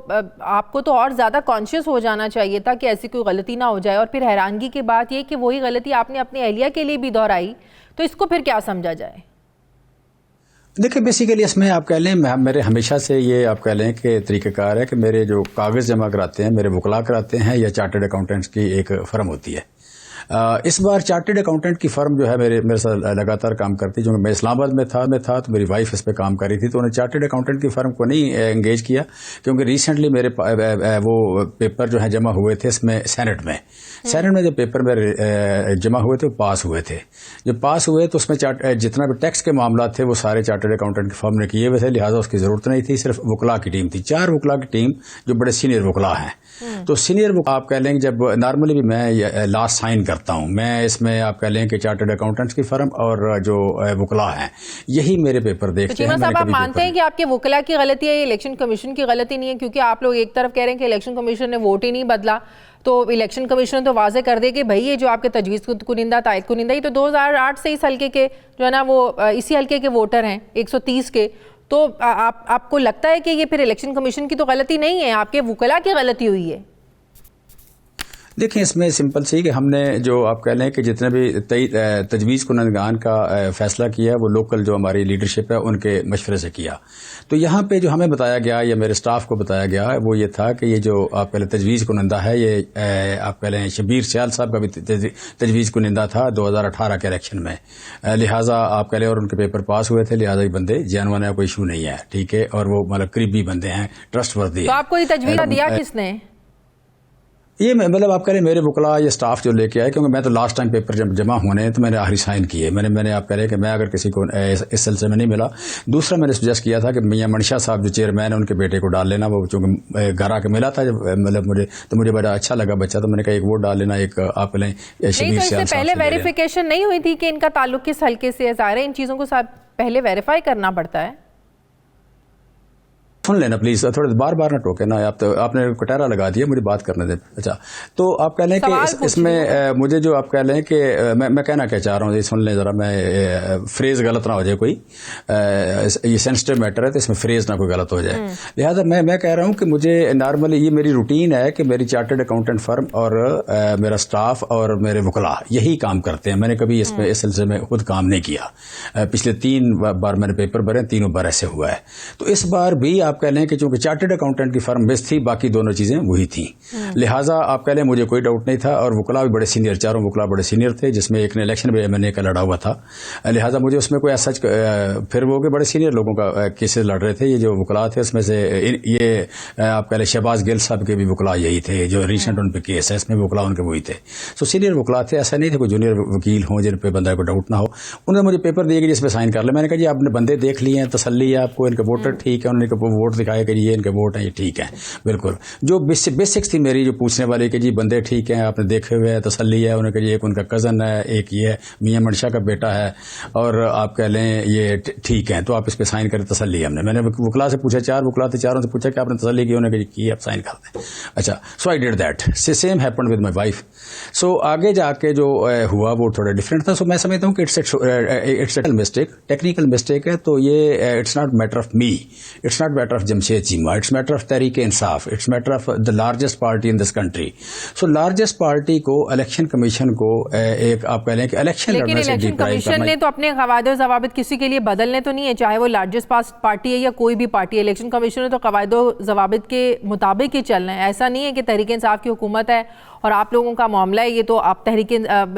आपको तो और ज़्यादा कॉन्शियस हो जाना चाहिए था कि ऐसी कोई गलती ना हो जाए। और फिर हैरानगी की बात यह कि वही गलती आपने अपनी अहलिया के लिए भी दोहराई, तो इसको फिर क्या समझा जाए? देखिए, बेसिकली इसमें आप कह लें मेरे हमेशा से ये आप कह लें कि तरीक़ेकार है कि मेरे जो कागज़ जमा कराते हैं, मेरे वकला कराते हैं या चार्टर्ड अकाउंटेंट्स की एक फ़र्म होती है। इस बार चार्टर्ड अकाउंटेंट की फर्म जो है मेरे साथ लगातार काम करती है। जो मैं इस्लामाबाद में था तो मेरी वाइफ इस पे काम कर रही थी, तो उन्होंने चार्टर्ड अकाउंटेंट की फर्म को नहीं एंगेज किया, क्योंकि रिसेंटली मेरे वो पेपर जो है जमा हुए थे इसमें सेनेट में जो पेपर मेरे जमा हुए थे वो पास हुए थे। जब पास हुए तो उसमें जितना भी टैक्स के मामला थे वो सारे चार्टर्ड अकाउंटेंट की फर्म ने किए हुए थे, लिहाजा उसकी ज़रूरत नहीं थी। सिर्फ वकला की टीम थी, 4 वकला की टीम जो बड़े सीनियर वकला हैं। तो सीनियर आप कह लें जब नॉर्मली भी मैं लास्ट साइन करता हूं, मैं इसमें आप कह लें कि चार्टर्ड अकाउंटेंट्स की फर्म और जो वकला हैं यही मेरे पेपर देखते हैं। साहब, आप मानते हैं कि आपके वकला की गलती है, इलेक्शन कमीशन की गलती नहीं है? क्योंकि आप लोग एक तरफ कह रहे हैं कि इलेक्शन कमीशन ने वोट ही नहीं बदला, तो इलेक्शन कमीशन ने तो वाजे कर दिया कि भाई ये जो आपके तजवीज़ कुनिंदा, तायद कुनिंदा, ये तो 2008 से इस हल्के के जो है ना वो इसी हल्के के वोटर हैं 130 के। तो आपको लगता है कि ये फिर इलेक्शन कमीशन की तो गलती नहीं है, आपके वकला की गलती हुई है? देखिए, इसमें सिंपल सी कि हमने जो आप कह लें कि जितने भी तजवीज़ कुनंदगान का फ़ैसला किया वो लोकल जो हमारी लीडरशिप है उनके मशवरे से किया। तो यहाँ पे जो हमें बताया गया या मेरे स्टाफ को बताया गया वो ये था कि ये जो आप कह लें तजवीज़ कुनंदा है, ये आप कह लें शबीर सियाल साहब का भी तजवीज़ कुनंदा था 2018 के इलेक्शन में, लिहाजा आप कह लें, और उनके पेपर पास हुए थे, लिहाजा ये बंदे जेन्युइन है, कोई इशू नहीं है, ठीक है, और वो मतलब करीबी बंदे हैं, ट्रस्टवर्दी। तो आपको ये तजवीज़ दिया किसने? ये मतलब आप कह रहे मेरे वकला ये स्टाफ जो लेके आए, क्योंकि मैं तो लास्ट टाइम पेपर जब जमा होने तो मैंने आखिरी साइन किए, मैंने आप कह रहे कि मैं अगर किसी को इस सिलसिले में नहीं मिला। दूसरा मैंने सजेस्ट किया था कि मियां मंशा साहब जो चेयरमैन है उनके बेटे को डाल लेना, वो चूँकि घर आके मिला था जब मतलब मुझे बड़ा अच्छा लगा बच्चा, तो मैंने कहा एक वो डाल लेना, एक आप लें शबीर तो इससे पहले वेरिफिकेशन नहीं हुई थी कि इनका ताल्लुक किस हल्के से है? ज़ाहिर है इन चीज़ों को पहले वेरीफाई करना पड़ता है। सुन लेना प्लीज, थोड़ा बार बार ना टोके ना, आप तो आपने कटहरा लगा दिया, मुझे बात करने दें। अच्छा, तो आप कह लें कि इसमें मुझे जो आप कह लें कि मैं कहना क्या चाह रहा हूँ, सुन लें ज़रा, मैं फ्रेज गलत ना हो जाए कोई, ये सेंसिटिव मैटर है तो इसमें फ्रेज ना कोई गलत हो जाए। लिहाजा मैं कह रहा हूँ कि मुझे नॉर्मली ये मेरी रूटीन है कि मेरी चार्टर्ड अकाउंटेंट फर्म और मेरा स्टाफ और मेरे वकला यही काम करते हैं। मैंने कभी इसमें इस सिलसिले में खुद काम नहीं किया। पिछले 3 बार मैंने पेपर भरे, तीनों बार ऐसे हुआ है। तो इस बार भी आप कह लें कि चूंकि चार्टर्ड अकाउंटेंट की फर्म बेस थी, बाकी दोनों चीजें वही थी, लिहाजा आप कह लें मुझे कोई डाउट नहीं था। और वकला भी बड़े सीनियर, चारों वकला बड़े सीनियर थे, जिसमें एक ने इलेक्शन में मैंने का लड़ा हुआ था, लिहाजा मुझे उसमें कोई ऐसा फिर वो के बड़े सीनियर लोगों का केसेस लड़ रहे थे। ये जो वकला थे उसमें से ये आप कह लें शहबाज गिल साहब के भी वकला यही थे, जो रिसेंट उन पे केस है इसमें वकला उनके वही थे। सो सीनियर वकला थे, ऐसा नहीं थे कोई जूनियर वकील हों जिन पे बंदा को डाउट ना हो। उन्होंने मुझे पेपर दिए कि जिसमें साइन कर ले। मैंने कहा जी आपने बंदे देख लिए हैं, तसल्ली है आपको, इनके वोटर ठीक है, उन्होंने वोट दिखाया कि ये इनके वोट हैं, ये ठीक है बिल्कुल। जो बेसिक्स थी मेरी जो पूछने वाली कि जी बंदे ठीक हैं, आपने देखे हुए हैं, तसल्ली है, उन्होंने कहा एक उनका कज़न है, एक ये है मियां मंशा का बेटा है, और आप कह लें ये ठीक है, तो आप इस पे साइन करें, तसल्ली है। मैंने वकला से पूछा, 4 वकला थे, चारों से पूछा कि आपने तसल्ली की? उन्होंने कहा आप साइन कर दें। अच्छा, so I did that. Same happened with my wife. So आगे जाके जो हुआ वो थोड़ा डिफरेंट था। सो मैं समझता हूँ कि it's a mistake, technical mistake है। तो ये it's not matter of me, it's not matter of Jamshed Cheema, it's matter of Tehreek Insaf, it's matter of the largest party in this country. So largest party को, इलेक्शन कमीशन को एक आप कह लें कि इलेक्शन लड़ने से डिप्राइव करना। कमीशन ने तो अपने कवायदो ज़वाबित किसी के लिए बदलने तो नहीं है, चाहे वो लार्जेस्ट पार्टी है या कोई भी पार्टी है। इलेक्शन कमीशन ने तो कवायदो ज़वाबित के मुताबिक ही चलना है। ऐसा नहीं है कि तहरीक इंसाफ की हुकूमत है और आप लोगों का मामला है, ये तो आप तहरीक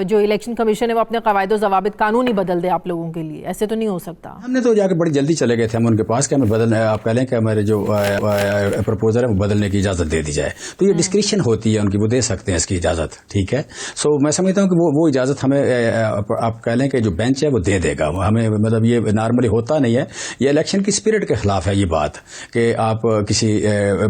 जो इलेक्शन कमीशन है वो अपने कवायदो ज़वाबित कानून ही बदल दे आप लोगों के लिए, ऐसे तो नहीं हो सकता। हमने तो जाके बड़ी जल्दी चले गए थे हम उनके पास कि हमें बदलना है, आप कह लें कि हमारे जो प्रपोजल है वो बदलने की इजाजत दे दी जाए। तो ये डिस्क्रिप्शन होती है उनकी, वो दे सकते हैं इसकी इजाजत, ठीक है। सो मैं समझता हूँ कि वो इजाजत हमें आप कह लें कि जो बेंच है वो दे देगा हमें। मतलब ये नॉर्मली होता नहीं है, ये इलेक्शन की स्पिरिट के खिलाफ है ये बात कि आप किसी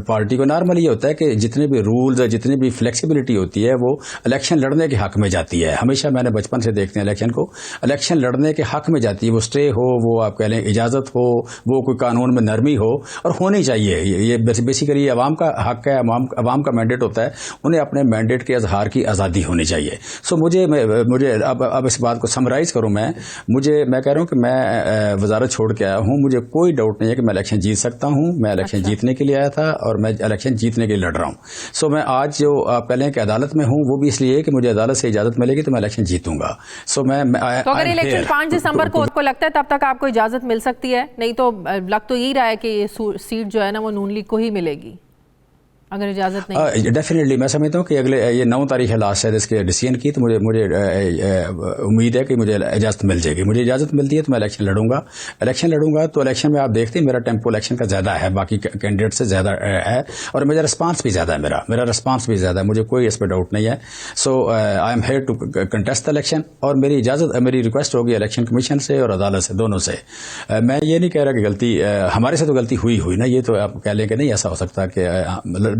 पार्टी को, नॉर्मली ये होता है कि जितने भी रूल्स, जितनी भी फ्लेक्सिबिलिटी होती है वो इलेक्शन लड़ने के हक में जाती है। हमेशा मैंने बचपन से देखते हैं इलेक्शन को, इलेक्शन लड़ने के हक में जाती है। वो स्टे हो, वो आप कह लें इजाजत हो, वो कोई कानून में नरमी हो, और होनी चाहिए। ये बेसिकली अवाम का हक है, अवाम का मैंडेट होता है, उन्हें अपने मैंडेट के इजहार की आज़ादी होनी चाहिए। सो मुझे अब इस बात को समराइज करूं, मैं कह रहा हूं कि मैं वजारत छोड़ के आया हूं, मुझे कोई डाउट नहीं है कि मैं इलेक्शन जीत सकता हूं। मैं इलेक्शन जीतने के लिए आया था और मैं इलेक्शन जीतने के लिए लड़ रहा हूं। सो मैं आज जो आप कह लें कि अदालत में हूं, वो भी इसलिए कि मुझे अदालत से इजाजत मिलेगी तो मैं इलेक्शन जीतूंगा। सो मैं तो अगर इलेक्शन 5 दिसंबर को आपको लगता है तब तक आपको इजाजत मिल सकती है? नहीं तो लग तो यही रहा है कि ये सीट जो है ना वो नून लीग को ही मिलेगी अगर इजाजत नहीं। डेफिनेटली मैं समझता हूँ कि अगले ये 9 तारीख है लास्ट है इसके डिसीजन की, तो मुझे उम्मीद है कि मुझे इजाजत मिल जाएगी। मुझे इजाजत मिलती है तो मैं इलेक्शन लड़ूंगा। तो इलेक्शन में आप देखते हैं मेरा टेम्पो इलेक्शन का ज्यादा है, बाकी कैंडिडेट से ज्यादा है, और मेरा रिस्पांस भी ज्यादा है, मेरा रिस्पांस भी ज्यादा है, मुझे कोई इस पर डाउट नहीं है। So I am here to contest the election, और मेरी रिक्वेस्ट होगी इलेक्शन कमीशन से और अदालत से, दोनों से। मैं ये नहीं कह रहा कि गलती हमारे से तो गलती हुई ना, ये तो आप कह लें कि नहीं ऐसा हो सकता कि,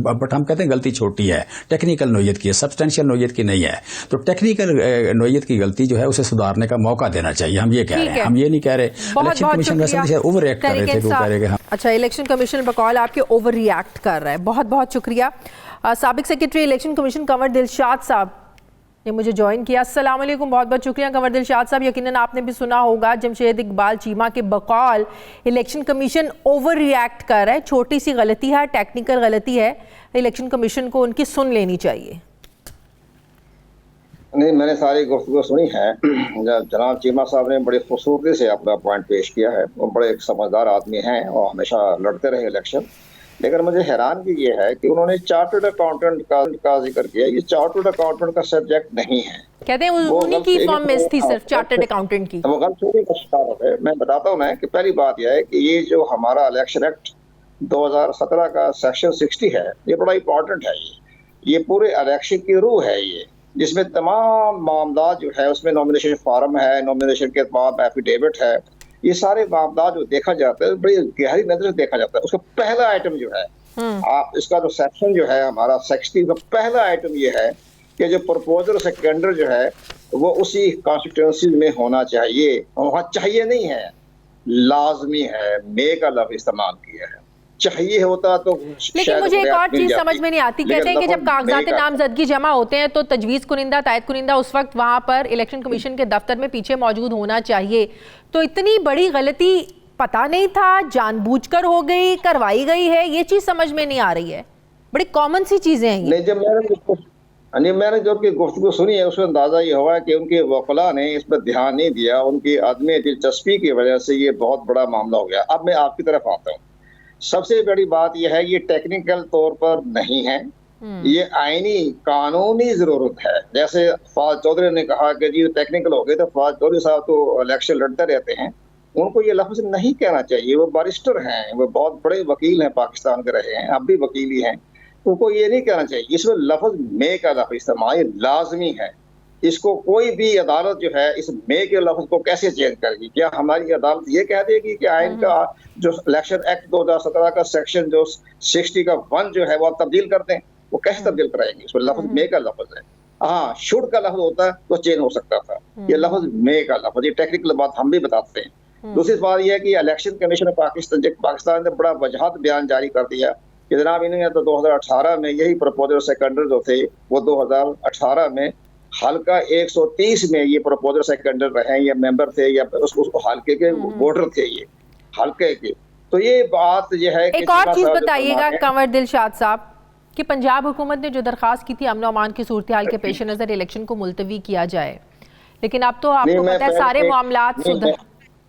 बट हम कहते हैं गलती छोटी है, टेक्निकल नोयत की है, सब्सटेंशियल नोयत की नहीं है। तो टेक्निकल नोयत की गलती जो है उसे सुधारने का मौका देना चाहिए, हम ये कह रहे हैं। हम ये नहीं कह रहे इलेक्शन कमीशन वैसे ओवर रिएक्ट कर रहे थे, वो कह रहे कि अच्छा इलेक्शन कमीशन बकौल आपके ओवर रिएक्ट कर रहा है। बहुत बहुत शुक्रिया। साबिक secretary election commission Kanwar Dilshad साहब ने मुझे ज्वाइन किया। अस्सलाम वालेकुम, बहुत बहुत शुक्रिया कंवर दिलशाद साहब। यकीनन आपने भी सुना होगा जमशेद इकबाल चीमा के बकौल इलेक्शन कमीशन ओवर रिएक्ट कर रहा है, छोटी सी गलती है, टेक्निकल गलती है, इलेक्शन कमीशन को उनकी सुन लेनी चाहिए। नहीं, मैंने सारी गुफ्तगू सुनी है। जनाब चीमा साहब ने बड़ी खूबसूरती से अपना पॉइंट पेश किया है। वो बड़े एक समझदार आदमी हैं और हमेशा लड़ते रहे इलेक्शन। लेकिन मुझे हैरानगी ये है कि उन्होंने चार्टर्ड अकाउंटेंट का जिक्र किया। ये चार्टर्ड अकाउंटेंट का सब्जेक्ट नहीं है, कहते हैं उन्हीं की फॉर्म में थी सिर्फ चार्टर्ड अकाउंटेंट की। वो गलती का शिकार है। मैं बताता हूँ कि पहली बात यह है कि ये जो हमारा इलेक्शन एक्ट 2017 का सेक्शन 60 है, ये बड़ा इंपॉर्टेंट है। ये पूरे इलेक्शन की रूह है ये, जिसमें तमाम मामला जो है उसमें नॉमिनेशन फॉर्म है, नॉमिनेशन के बाद एफिडेविट है, ये सारे मामला जो देखा जाता है बड़ी गहरी नजर से देखा जाता है। उसका पहला आइटम जो है, आप इसका जो सेक्शन जो है हमारा 60 का पहला आइटम ये है कि जो प्रपोजल सेकेंडर जो है वो उसी कॉन्स्टिट्यूंसी में होना चाहिए, वहाँ चाहिए नहीं है, लाजमी है। मे का लफ्ज इस्तेमाल किया है, चाहिए होता तो लेकिन मुझे एक और चीज समझ में नहीं आती, कहते हैं कि जब कागजात नामजदगी जमा होते हैं तो तजवीज़ कुनिंदा तायद कुनिंदा उस वक्त वहां पर इलेक्शन कमीशन के दफ्तर में पीछे मौजूद होना चाहिए। तो इतनी बड़ी गलती पता नहीं था, जानबूझकर हो गई, करवाई गई है, ये चीज समझ में नहीं आ रही है। बड़ी कॉमन सी चीजें हैं ये। जब मैंने जो उनकी गुफ्तगू सुनी है उसमें अंदाजा ये हुआ कि उनके वकला ने इस पर ध्यान नहीं दिया, उनकी आदमी दिलचस्पी की वजह से ये बहुत बड़ा मामला हो गया। अब मैं आपकी तरफ आता हूँ। सबसे बड़ी बात यह है ये टेक्निकल तौर पर नहीं है, ये आईनी कानूनी जरूरत है। जैसे फवाद चौधरी ने कहा कि जी टेक्निकल हो गए, तो फवाद चौधरी साहब तो इलेक्शन लड़ते रहते हैं, उनको ये लफ्ज नहीं कहना चाहिए। वो बारिस्टर हैं, वो बहुत बड़े वकील हैं, पाकिस्तान के रहे हैं, अब भी वकील ही हैं, उनको ये नहीं कहना चाहिए। इसमें लफ्ज मे का लफ्ज इस्तेमाल लाजमी है। इसको कोई भी अदालत जो है इस मे के लफ्ज को कैसे चेंज करेगी? क्या हमारी अदालत ये कह देगी कि आइन का जो इलेक्शन एक्ट 2017 का सेक्शन जो 60 का 1 जो है वो आप तब्दील कर दें? वो कैसे तब्दील कराएंगे? इसमें लफ्ज मे का लफ्ज है। हाँ, शुड का लफ्ज होता है तो चेंज हो सकता था, ये लफ्ज मे का लफ्ज, ये टेक्निकल बात हम भी बताते हैं। दूसरी बात यह है कि इलेक्शन कमीशन पाकिस्तान ने बड़ा वजहत बयान जारी कर दिया कि जनाब इन्होंने तो 2018 में यही प्रपोजल सेकेंडर जो थे वो 2018 में हल्का 130 में ये प्रपोजल सेकेंडर रहे या मेंबर थे या उसको हल्के के वोटर थे, ये हल्के के। तो ये बात ये है। एक और चीज बताइएगा कंवर दिलशाद साहब कि पंजाब हुकूमत ने जो दरखास्त की थी अमन अमान की सूरत हाल के पेश नजर इलेक्शन को मुलतवी किया जाए, लेकिन अब तो आपको पता है सारे मामलात सुधर।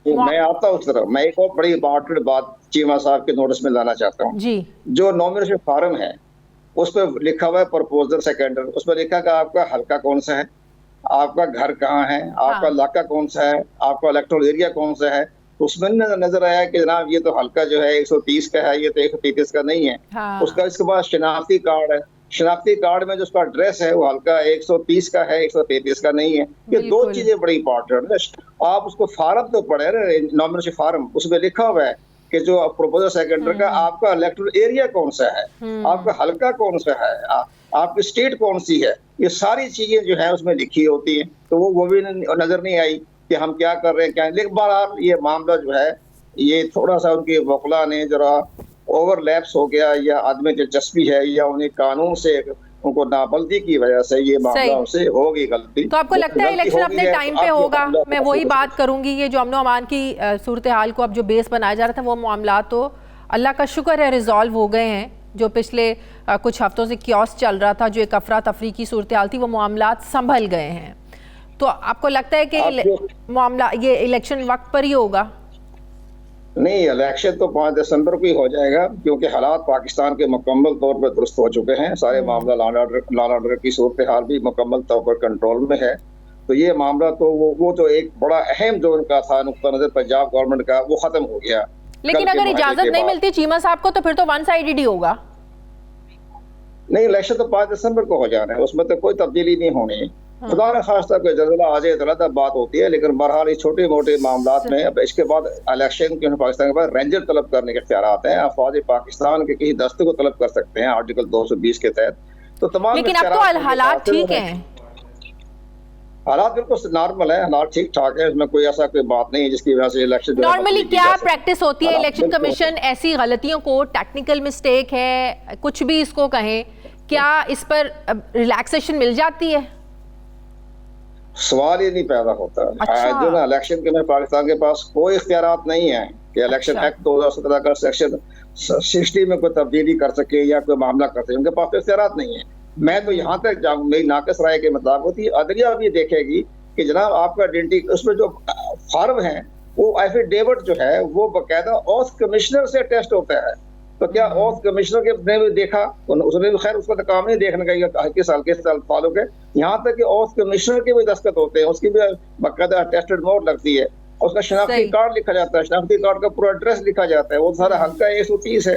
मैं आता हूँ उस तरफ। मैं एक और बड़ी इंपॉर्टेंट बात चीमा साहब के नोटिस में लाना चाहता हूँ जी। जो नॉमिनेशन फॉर्म है उस पर लिखा हुआ है प्रपोजल सेकेंडर, उस पर लिखा कि आपका हल्का कौन सा है, आपका घर कहाँ है, आपका इलाका कौन सा है, आपका इलेक्टोरल एरिया कौन सा है। तो उसमें नजर आया कि जनाब ये तो हल्का जो है 130 का है, ये तो 133 का नहीं है। उसका इसके बाद शनाख्ती कार्ड है, शनाख्ती कार्ड में जो उसका एड्रेस है वो हल्का 130 का है, 133 का नहीं है। ये दो चीजें बड़ी इंपॉर्टेंट है। आप उसको फार्म तो पढ़े नॉमिनेशन फार्म, उसमें लिखा हुआ है कि जो प्रपोजल सेकेंडर का आपका इलेक्टोरल एरिया कौन सा है, आपका हल्का कौन सा है, आपकी स्टेट कौन सी है, ये सारी चीजें जो है उसमें लिखी होती हैं। तो वो भी नजर नहीं आई कि हम क्या कर रहे हैं क्या। लेकिन बहरहाल ये मामला जो है ये थोड़ा सा उनके वकला ने जरा ओवरलैप्स हो गया, या आदमी दिलचस्पी है, या उन्हें कानून से उनको नाबल्दी की वजह से ये मामला उनसे होगी गलती। तो आपको लगता है इलेक्शन अपने टाइम पे होगा? मैं वही बात करूंगी, ये जो अमन अमान की सूरत हाल को अब जो बेस बनाया जा रहा था वो मामला तो अल्लाह का शुक्र है रिजॉल्व हो गए हैं। जो पिछले कुछ हफ्तों से क्योस चल रहा था, जो एक अफरा तफरी की सूरत हाल थी, वो मामला संभल गए हैं। तो आपको लगता है कि मामला ये इलेक्शन वक्त पर ही होगा? नहीं, इलेक्शन तो 5 दिसंबर को ही हो जाएगा, क्योंकि हालात पाकिस्तान के मुकम्मल तौर पर दुरुस्त हो चुके हैं। सारे मामला लॉ एंड ऑर्डर की सूरत हाल भी मुकम्मल तौर पर कंट्रोल में है। तो ये मामला तो वो जो एक बड़ा अहम जो उनका था नुक्ता नजर पंजाब गवर्नमेंट का, वो खत्म हो गया। लेकिन अगर इजाजत नहीं मिलती चीमा साहब को तो फिर तो वन साइडेड ही होगा। नहीं, इलेक्शन तो 5 दिसंबर को हो जाना है, उसमें तो कोई तब्दीली नहीं होनी। खुदा न खास्ता कोई जल्दला आ जाए तो अलग बात होती है, लेकिन बहरहाल इस छोटे मोटे मामलात में अब इसके बाद इलेक्शन के पाकिस्तान के बाद रेंजर तलब करने के इख्तियारात हैं। अफवाज पाकिस्तान के किसी दस्ते को तलब कर सकते हैं आर्टिकल 220 के तहत। तो तमाम लेकिन अब तो हालात ठीक हैं, हालात बिल्कुल नॉर्मल है, हालात ठीक ठाक है, इसमें कोई ऐसा कोई बात नहीं है जिसकी वजह से इलेक्शन। नॉर्मली क्या प्रैक्टिस होती है इलेक्शन कमीशन ऐसी गलतियों को, टेक्निकल मिस्टेक है कुछ भी इसको कहें, क्या इस पर रिलैक्सेशन मिल जाती है? सवाल ये नहीं पैदा होता। जो ना इलेक्शन के में पाकिस्तान के पास कोई इख्तियारात नहीं है कि इलेक्शन एक्ट 2017 का सेक्शन 60 में कोई तब्दीली कर सके या कोई मामला कर सके, उनके पास तो इख्तियारात नहीं है। मैं तो यहाँ तक जाऊँ, मेरी नाकिस राय के मुताबिक होती है, अदलिया भी देखेगी कि जनाब आपका आइडेंटिटी, उसमें जो फॉर्म है वो एफिडेविट जो है वो बाकायदा ऑथ कमिश्नर से टेस्ट होता है। तो क्या ऑथ कमिश्नर के ने भी देखा? उसने भी खैर उसका तो काम नहीं देखने का किस साल के ताल्लुक है। यहाँ तक कि ऑथ कमिश्नर के भी दस्तखत होते हैं, उसकी भी बाकायदा टेस्टेड नोट लगती है, उसका शनाख्ती कार्ड लिखा जाता है, शनाख्ती कार्ड का पूरा एड्रेस लिखा जाता है, वो सारा हल्का 130 है।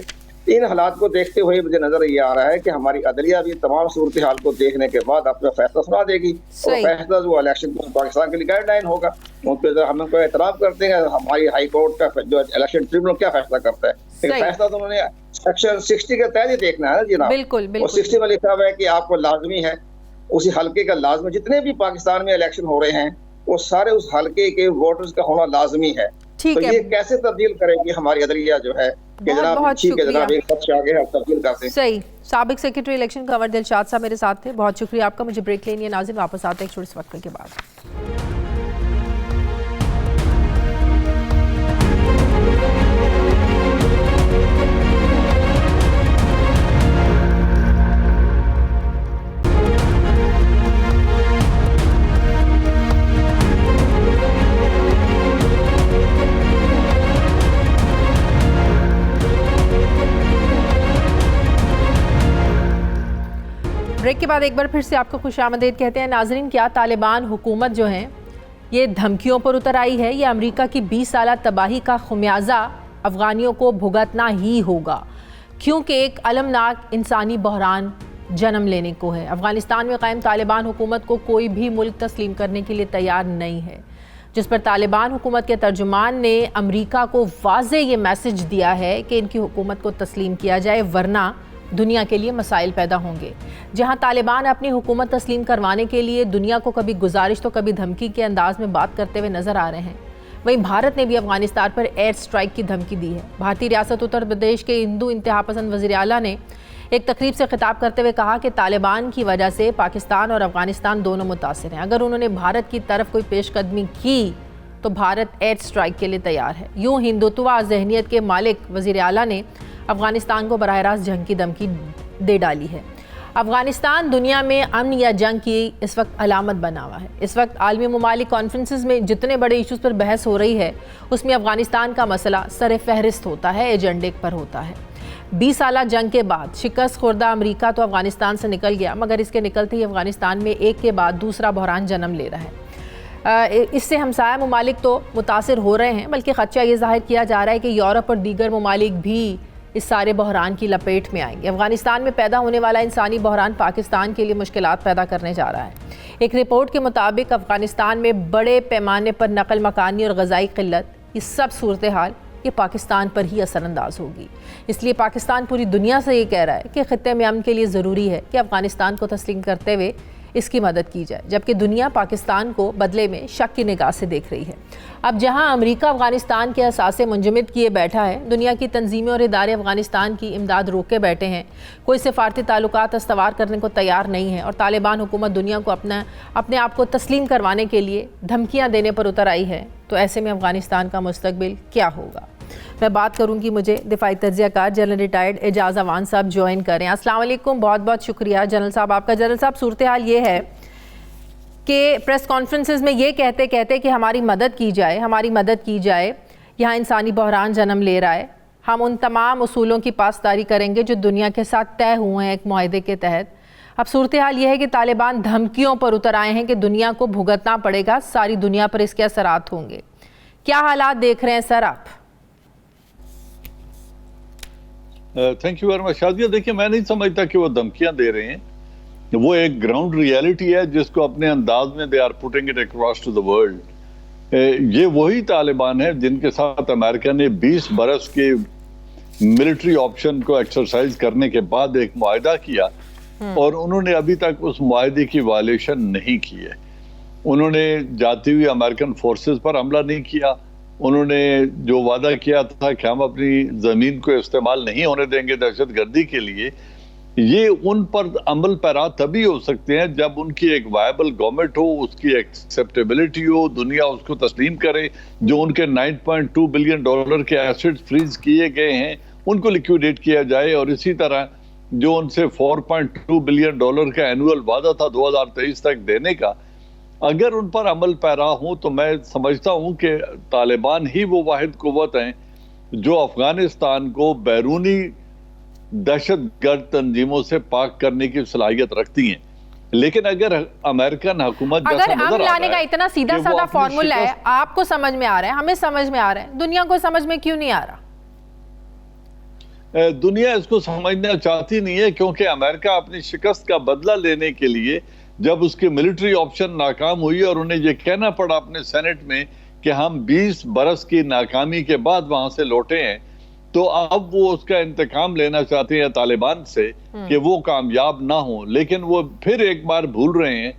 इन हालात को देखते हुए मुझे नजर ये आ रहा है कि हमारी अदलिया भी तमाम सूरत हाल को देखने के बाद अपना फैसला सुना देगी और फैसला जो इलेक्शन पाकिस्तान के लिए गाइडलाइन होगा उन पर हम उनको एहतराम करते हैं। हमारी हाई कोर्ट का जो इलेक्शन ट्रिब्यूनल क्या फैसला करता है, लेकिन फैसला तो उन्होंने सेक्शन 60 के तहत ही देखना है जनाब। बिल्कुल और 60 में लिखा हुआ है कि आपको लाजमी है उसी हल्के का लाजमी, जितने भी पाकिस्तान में इलेक्शन हो रहे हैं वो सारे उस हल्के के वोटर्स का होना लाजमी है। तो ये कैसे तब्दील करेगी हमारी अदलिया जो है कि जनाब ठीक है जनाब एक शख्स आगे हम तब्दील करते हैं। सही। साबिक सेक्रेटरी इलेक्शन कंवर दिलशाद साहब मेरे साथ थे, बहुत शुक्रिया आपका। मुझे ब्रेक लेनी है नाज़रीन, वापस आते हैं एक छोटे से वक्त के बाद। ब्रेक के बाद एक बार फिर से आपको खुशामदीद कहते हैं नाजरीन। क्या तालिबान हुकूमत जो है ये धमकियों पर उतर आई है या अमेरिका की 20 साल तबाही का खुमियाजा अफगानियों को भुगतना ही होगा, क्योंकि एक अलमनाक इंसानी बहरान जन्म लेने को है। अफगानिस्तान में कायम तालिबान हुकूमत को कोई भी मुल्क तस्लीम करने के लिए तैयार नहीं है, जिस पर तालिबान हुकूमत के तर्जुमान ने अमेरिका को वाज़े ये मैसेज दिया है कि इनकी हुकूमत को तस्लीम किया जाए वरना दुनिया के लिए मसाइल पैदा होंगे। जहां तालिबान अपनी हुकूमत तस्लीम करवाने के लिए दुनिया को कभी गुजारिश तो कभी धमकी के अंदाज में बात करते हुए नजर आ रहे हैं, वहीं भारत ने भी अफगानिस्तान पर एयर स्ट्राइक की धमकी दी है। भारतीय रियासत उत्तर प्रदेश के हिंदू इंतहा पसंद वज़ीर आला ने एक तकरीब से खिताब करते हुए कहा कि तालिबान की वजह से पाकिस्तान और अफगानिस्तान दोनों मुतासिर हैं। अगर उन्होंने भारत की तरफ कोई पेशकदमी की तो भारत एयर स्ट्राइक के लिए तैयार है। यूँ हिंदुत्वा जहनीत के मालिक वज़ीर आला ने अफगानिस्तान को बराह रास्त जंग की धमकी दे डाली है। अफगानिस्तान दुनिया में अमन या जंग की इस वक्त अलामत बना हुआ है। इस वक्त आलमी ममालिक कॉन्फ्रेंसेस में जितने बड़े इशूज़ पर बहस हो रही है उसमें अफगानिस्तान का मसला सर फहरिस्त होता है, एजेंडे पर होता है। 20 साल जंग के बाद शिकस्त खुर्दा अमरीका तो अफगानिस्तान से निकल गया, मगर इसके निकलते ही अफगानिस्तान में एक के बाद दूसरा बहरान जन्म ले रहा है। इससे हमसाया ममालिक तो मुतासिर हो रहे हैं, बल्कि खदशा ये जाहिर किया जा रहा है कि यूरोप और दीगर ममालिक भी इस सारे बहरान की लपेट में आएंगे। अफगानिस्तान में पैदा होने वाला इंसानी बहरान पाकिस्तान के लिए मुश्किलात पैदा करने जा रहा है। एक रिपोर्ट के मुताबिक अफगानिस्तान में बड़े पैमाने पर नकल मकानी और ग़ज़ाई क़िल्लत, ये सब सूरत हाल ये पाकिस्तान पर ही असरअंदाज होगी। इसलिए पाकिस्तान पूरी दुनिया से ये कह रहा है कि ख़ित्ते में अमन के लिए ज़रूरी है कि अफगानिस्तान को तस्लीम करते हुए इसकी मदद की जाए, जबकि दुनिया पाकिस्तान को बदले में शक की निगाह से देख रही है। अब जहां अमेरिका अफगानिस्तान के असासे मुंजमद किए बैठा है, दुनिया की तंजीमें और इदारे अफगानिस्तान की इमदाद रोके बैठे हैं, कोई सिफारती ताल्लुकात इस्तवार करने को तैयार नहीं है और तालिबान हुकूमत दुनिया को अपने आप को तस्लीम करवाने के लिए धमकियाँ देने पर उतर आई है, तो ऐसे में अफगानिस्तान का मुस्तकबिल क्या होगा। मैं बात करूंगी, मुझे दिफाई तज्ज़ियाकार जनरल रिटायर्ड एजाज अवान साहब ज्वाइन करें। अस्सलाम वालेकुम, बहुत बहुत शुक्रिया जनरल साहब आपका। जनरल साहब, सूरत हाल ये है कि प्रेस कॉन्फ्रेंसेस में ये कहते कहते कि हमारी मदद की जाए, हमारी मदद की जाए, यहाँ इंसानी बहरान जन्म ले रहा है, हम उन तमाम उसूलों की पासदारी करेंगे जो दुनिया के साथ तय हुए हैं एक मुआहदे के तहत। अब सूरत हाल ये है कि तालिबान धमकियों पर उतर आए हैं कि दुनिया को भुगतना पड़ेगा, सारी दुनिया पर इसके असरात होंगे। क्या हालात देख रहे हैं सर आप? Thank you very much Shadiya. देखिए, मैं नहीं समझता कि वो धमकियां दे रहे हैं, वो एक ग्राउंड रियलिटी है जिसको अपने अंदाज में they are putting it across to the world. ये वही तालिबान है जिनके साथ अमेरिका ने 20 बरस के मिलिट्री ऑप्शन को एक्सरसाइज करने के बाद एक मुआहदा किया और उन्होंने अभी तक उस मुआहदे की वायलेशन नहीं की है। उन्होंने जाती हुई अमेरिकन फोर्सेस पर हमला नहीं किया। उन्होंने जो वादा किया था कि हम अपनी जमीन को इस्तेमाल नहीं होने देंगे दहशतगर्दी के लिए, ये उन पर अमल पैरा तभी हो सकते हैं जब उनकी एक वायबल गवर्नमेंट हो, उसकी एक्सेप्टेबिलिटी हो, दुनिया उसको तस्लीम करे। जो उनके 9.2 बिलियन डॉलर के एसेट्स फ्रीज किए गए हैं उनको लिक्विडेट किया जाए, और इसी तरह जो उनसे 4.2 बिलियन डॉलर का एनुअल वादा था 2023 तक देने का, अगर उन पर अमल पैरा हो तो मैं समझता हूं कि तालिबान ही वो वाहिद कुव्वत हैं जो अफगानिस्तान को बैरूनी दहशतगर्द तंजीमों से पाक करने की सलाहियत रखती हैं। लेकिन अगर अमेरिकन हुकूमत अगर अमन लाने का इतना सीधा साधा फॉर्मूला है, आपको समझ में आ रहा है, हमें समझ में आ रहा है, दुनिया को समझ में क्यों नहीं आ रहा? दुनिया इसको समझना चाहती नहीं है, क्योंकि अमेरिका अपनी शिकस्त का बदला लेने के लिए जब उसकी मिलिट्री ऑप्शन नाकाम हुई और उन्हें ये कहना पड़ा अपने सेनेट में कि हम 20 बरस की नाकामी के बाद वहां से लौटे हैं, तो अब वो उसका इंतकाम लेना चाहते हैं तालिबान से कि वो कामयाब ना हो। लेकिन वो फिर एक बार भूल रहे हैं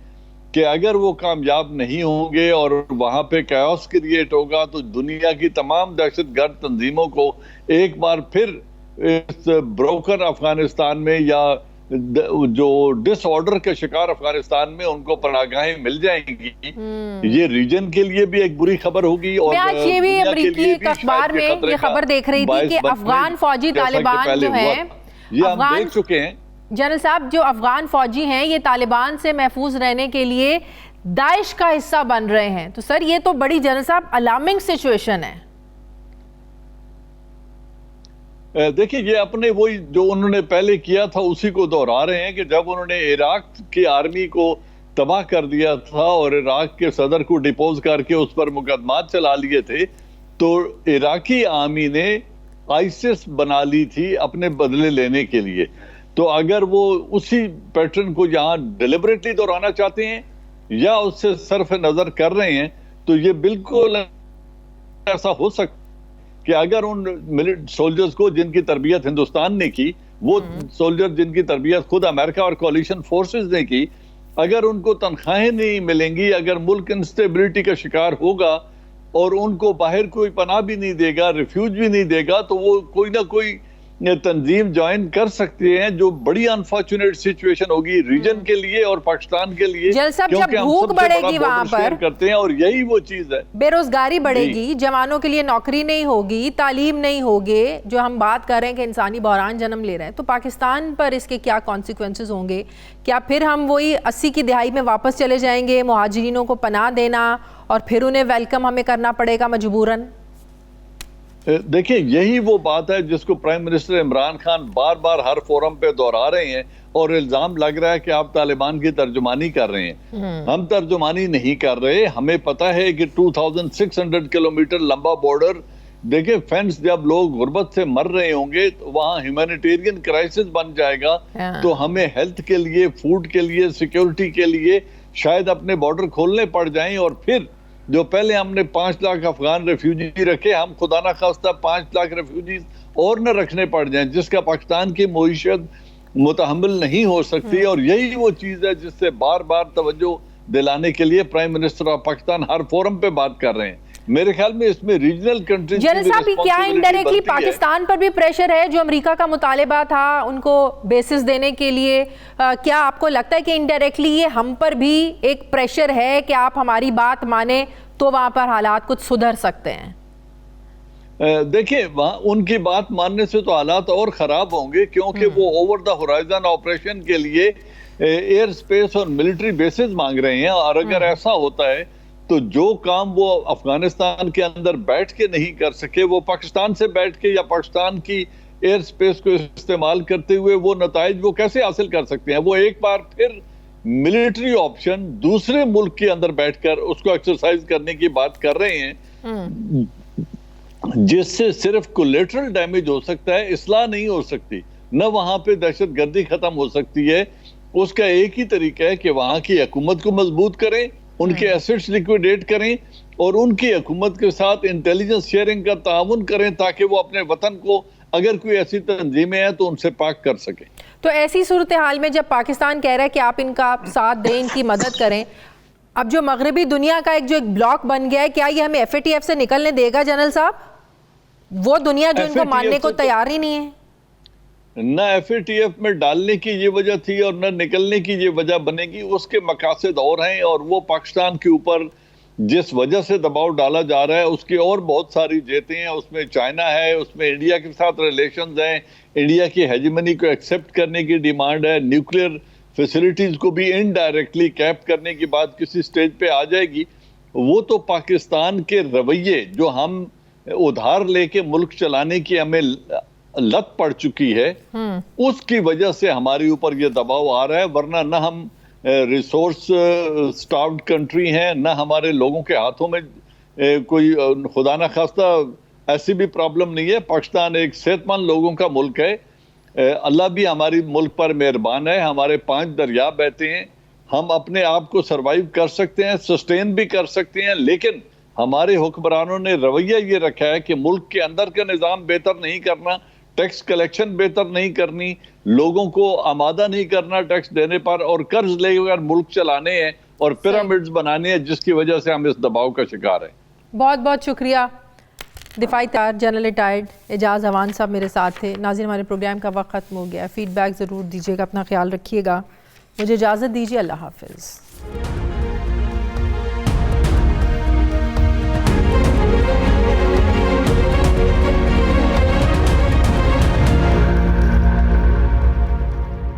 कि अगर वो कामयाब नहीं होंगे और वहां पे कैओस क्रिएट होगा तो दुनिया की तमाम दहशतगर्द तंजीमों को एक बार फिर इस ब्रोकन अफगानिस्तान में या जो डिसऑर्डर के शिकार अफगानिस्तान में उनको पनाहगाहें मिल जाएंगी। ये रीजन के लिए भी एक बुरी खबर होगी। और मैं आज ये भी अमेरिकी एक अखबार में ये खबर देख रही थी कि अफगान फौजी तालिबान जो है, ये हम देख चुके हैं जनरल साहब, जो अफगान फौजी हैं ये तालिबान से महफूज रहने के लिए दाइश का हिस्सा बन रहे हैं। तो सर ये तो बड़ी जनरल साहब अलार्मिंग सिचुएशन है। देखिए, ये अपने वही जो उन्होंने पहले किया था उसी को दोहरा रहे हैं कि जब उन्होंने इराक की आर्मी को तबाह कर दिया था और इराक के सदर को डिपोज करके उस पर मुकदमात चला लिए थे, तो इराकी आर्मी ने आईसिस बना ली थी अपने बदले लेने के लिए। तो अगर वो उसी पैटर्न को यहाँ डिलिबरेटली दोहराना चाहते हैं या उससे सर्फ नजर कर रहे हैं, तो ये बिल्कुल ऐसा हो सकता कि अगर उन सोल्जर्स को जिनकी तरबियत हिंदुस्तान ने की, वो सोल्जर जिनकी तरबियत खुद अमेरिका और कोलिशन फोर्सेस ने की, अगर उनको तनख्वाहें नहीं मिलेंगी, अगर मुल्क इंस्टेबिलिटी का शिकार होगा और उनको बाहर कोई पनाह भी नहीं देगा, रिफ्यूज भी नहीं देगा, तो वो कोई ना कोई तंजीम ज्वाइन कर सकते हैं, जो बड़ी अनफॉर्चुनेट सिचुएशन होगी रीजन के लिए और पाकिस्तान के लिए। क्योंकि जब भूख बढ़ेगी वहां पर करते हैं और यही वो चीज है, बेरोजगारी बढ़ेगी, जवानों के लिए नौकरी नहीं होगी, तालीम नहीं होगी, जो हम बात कर रहे हैं कि इंसानी बहरान जन्म ले रहे हैं, तो पाकिस्तान पर इसके क्या कॉन्सिक्वेंसेस होंगे? क्या फिर हम वही 80 की दिहाई में वापस चले जाएंगे, मुहाजिरीनों को पनाह देना और फिर उन्हें वेलकम हमें करना पड़ेगा मजबूरन? देखिए, यही वो बात है जिसको प्राइम मिनिस्टर इमरान खान बार बार हर फोरम पे दोहरा रहे हैं और इल्जाम लग रहा है कि आप तालिबान की तर्जुमानी कर रहे हैं। हम तर्जुमानी नहीं कर रहे। हमें पता है कि 2600 किलोमीटर लंबा बॉर्डर, देखिए फेंस, जब लोग गुर्बत से मर रहे होंगे तो वहाँ ह्यूमैनिटेरियन क्राइसिस बन जाएगा। तो हमें हेल्थ के लिए, फूड के लिए, सिक्योरिटी के लिए शायद अपने बॉर्डर खोलने पड़ जाएं और फिर जो पहले हमने 5 लाख अफगान रेफ्यूजी रखे, हम खुदा ना खास्ता 5 लाख रेफ्यूजीज और न रखने पड़ जाएं, जिसका पाकिस्तान की मईशत मुतहम्मिल नहीं हो सकती। और यही वो चीज है जिससे बार बार तवज्जो दिलाने के लिए prime minister of Pakistan her forum पे बात कर रहे हैं। मेरे ख्याल में इसमें रीजनल कंट्रीज जनरल साहब, क्या इनडायरेक्टली पाकिस्तान पर भी प्रेशर है? जो अमेरिका का मुतालिबा था उनको बेसिस देने के लिए, क्या आपको लगता है कि इनडायरेक्टली ये हम पर भी एक प्रेशर है कि आप हमारी बात माने तो वहां पर हालात कुछ सुधर सकते हैं? देखिए, वहां उनकी बात मानने से तो हालात और खराब होंगे, क्योंकि वो ओवर द होराइजन ऑपरेशन के लिए एयर स्पेस और मिलिट्री बेसिस मांग रहे हैं। और अगर ऐसा होता है तो जो काम वो अफगानिस्तान के अंदर बैठ के नहीं कर सके, वो पाकिस्तान से बैठ के या पाकिस्तान की एयर स्पेस को इस्तेमाल करते हुए वो नताइज वो कैसे हासिल कर सकते हैं? वो एक बार फिर मिलिट्री ऑप्शन दूसरे मुल्क के अंदर बैठकर उसको एक्सरसाइज करने की बात कर रहे हैं, जिससे सिर्फ कोलेटरल डैमेज हो सकता है, इस्लाह नहीं हो सकती, न वहां पे दहशतगर्दी खत्म हो सकती है। उसका एक ही तरीका है कि वहां की हुकूमत को मजबूत करें, उनके एसेट्स लिक्विडेट करें और उनकी हुकूमत के साथ इंटेलिजेंस शेयरिंग का ताउन करें, ताकि वो अपने वतन को अगर कोई ऐसी तंजीमें हैं तो उनसे पाक कर सके। तो ऐसी सूरत हाल में जब पाकिस्तान कह रहा है कि आप इनका साथ दें, इनकी मदद करें, अब जो मगरबी दुनिया का एक ब्लॉक बन गया है, क्या ये हमें FATF से निकलने देगा जनरल साहब? वो दुनिया जो इनको मानने को तैयार ही नहीं है। न FATF में डालने की ये वजह थी और न निकलने की ये वजह बनेगी। उसके मकासद और हैं और वो पाकिस्तान के ऊपर जिस वजह से दबाव डाला जा रहा है उसकी और बहुत सारी जेतें हैं। उसमें चाइना है, उसमें इंडिया के साथ रिलेशंस हैं, इंडिया की हेजेमनी को एक्सेप्ट करने की डिमांड है, न्यूक्लियर फैसिलिटीज को भी इनडायरेक्टली कैप करने की बात किसी स्टेज पे आ जाएगी। वो तो पाकिस्तान के रवैये जो हम उधार लेके मुल्क चलाने की हमें लत पड़ चुकी है, उसकी वजह से हमारे ऊपर ये दबाव आ रहा है। वरना न हम रिसोर्स स्टार्व्ड कंट्री हैं, न हमारे लोगों के हाथों में कोई खुदा न खास्ता ऐसी भी प्रॉब्लम नहीं है। पाकिस्तान एक सेहतमंद लोगों का मुल्क है। अल्लाह भी हमारी मुल्क पर मेहरबान है। हमारे 5 दरिया बहते हैं, हम अपने आप को सरवाइव कर सकते हैं, सस्टेन भी कर सकते हैं। लेकिन हमारे हुक्मरानों ने रवैया ये रखा है कि मुल्क के अंदर का निज़ाम बेहतर नहीं करना, टैक्स कलेक्शन बेहतर नहीं करनी, लोगों को आमादा नहीं करना टैक्स देने पर, और कर्ज लेकर मुल्क चलाने हैं और पिरामिड्स बनाने हैं, जिसकी वजह से हम इस दबाव का शिकार हैं। बहुत बहुत शुक्रिया। दिफाई तार जनरल रिटायर्ड एजाज अवान साहब मेरे साथ थे। नाज़रीन, हमारे प्रोग्राम का वक्त ख़त्म हो गया। फीडबैक ज़रूर दीजिएगा, अपना ख्याल रखिएगा। मुझे इजाज़त दीजिए, अल्लाह हाफ़िज़।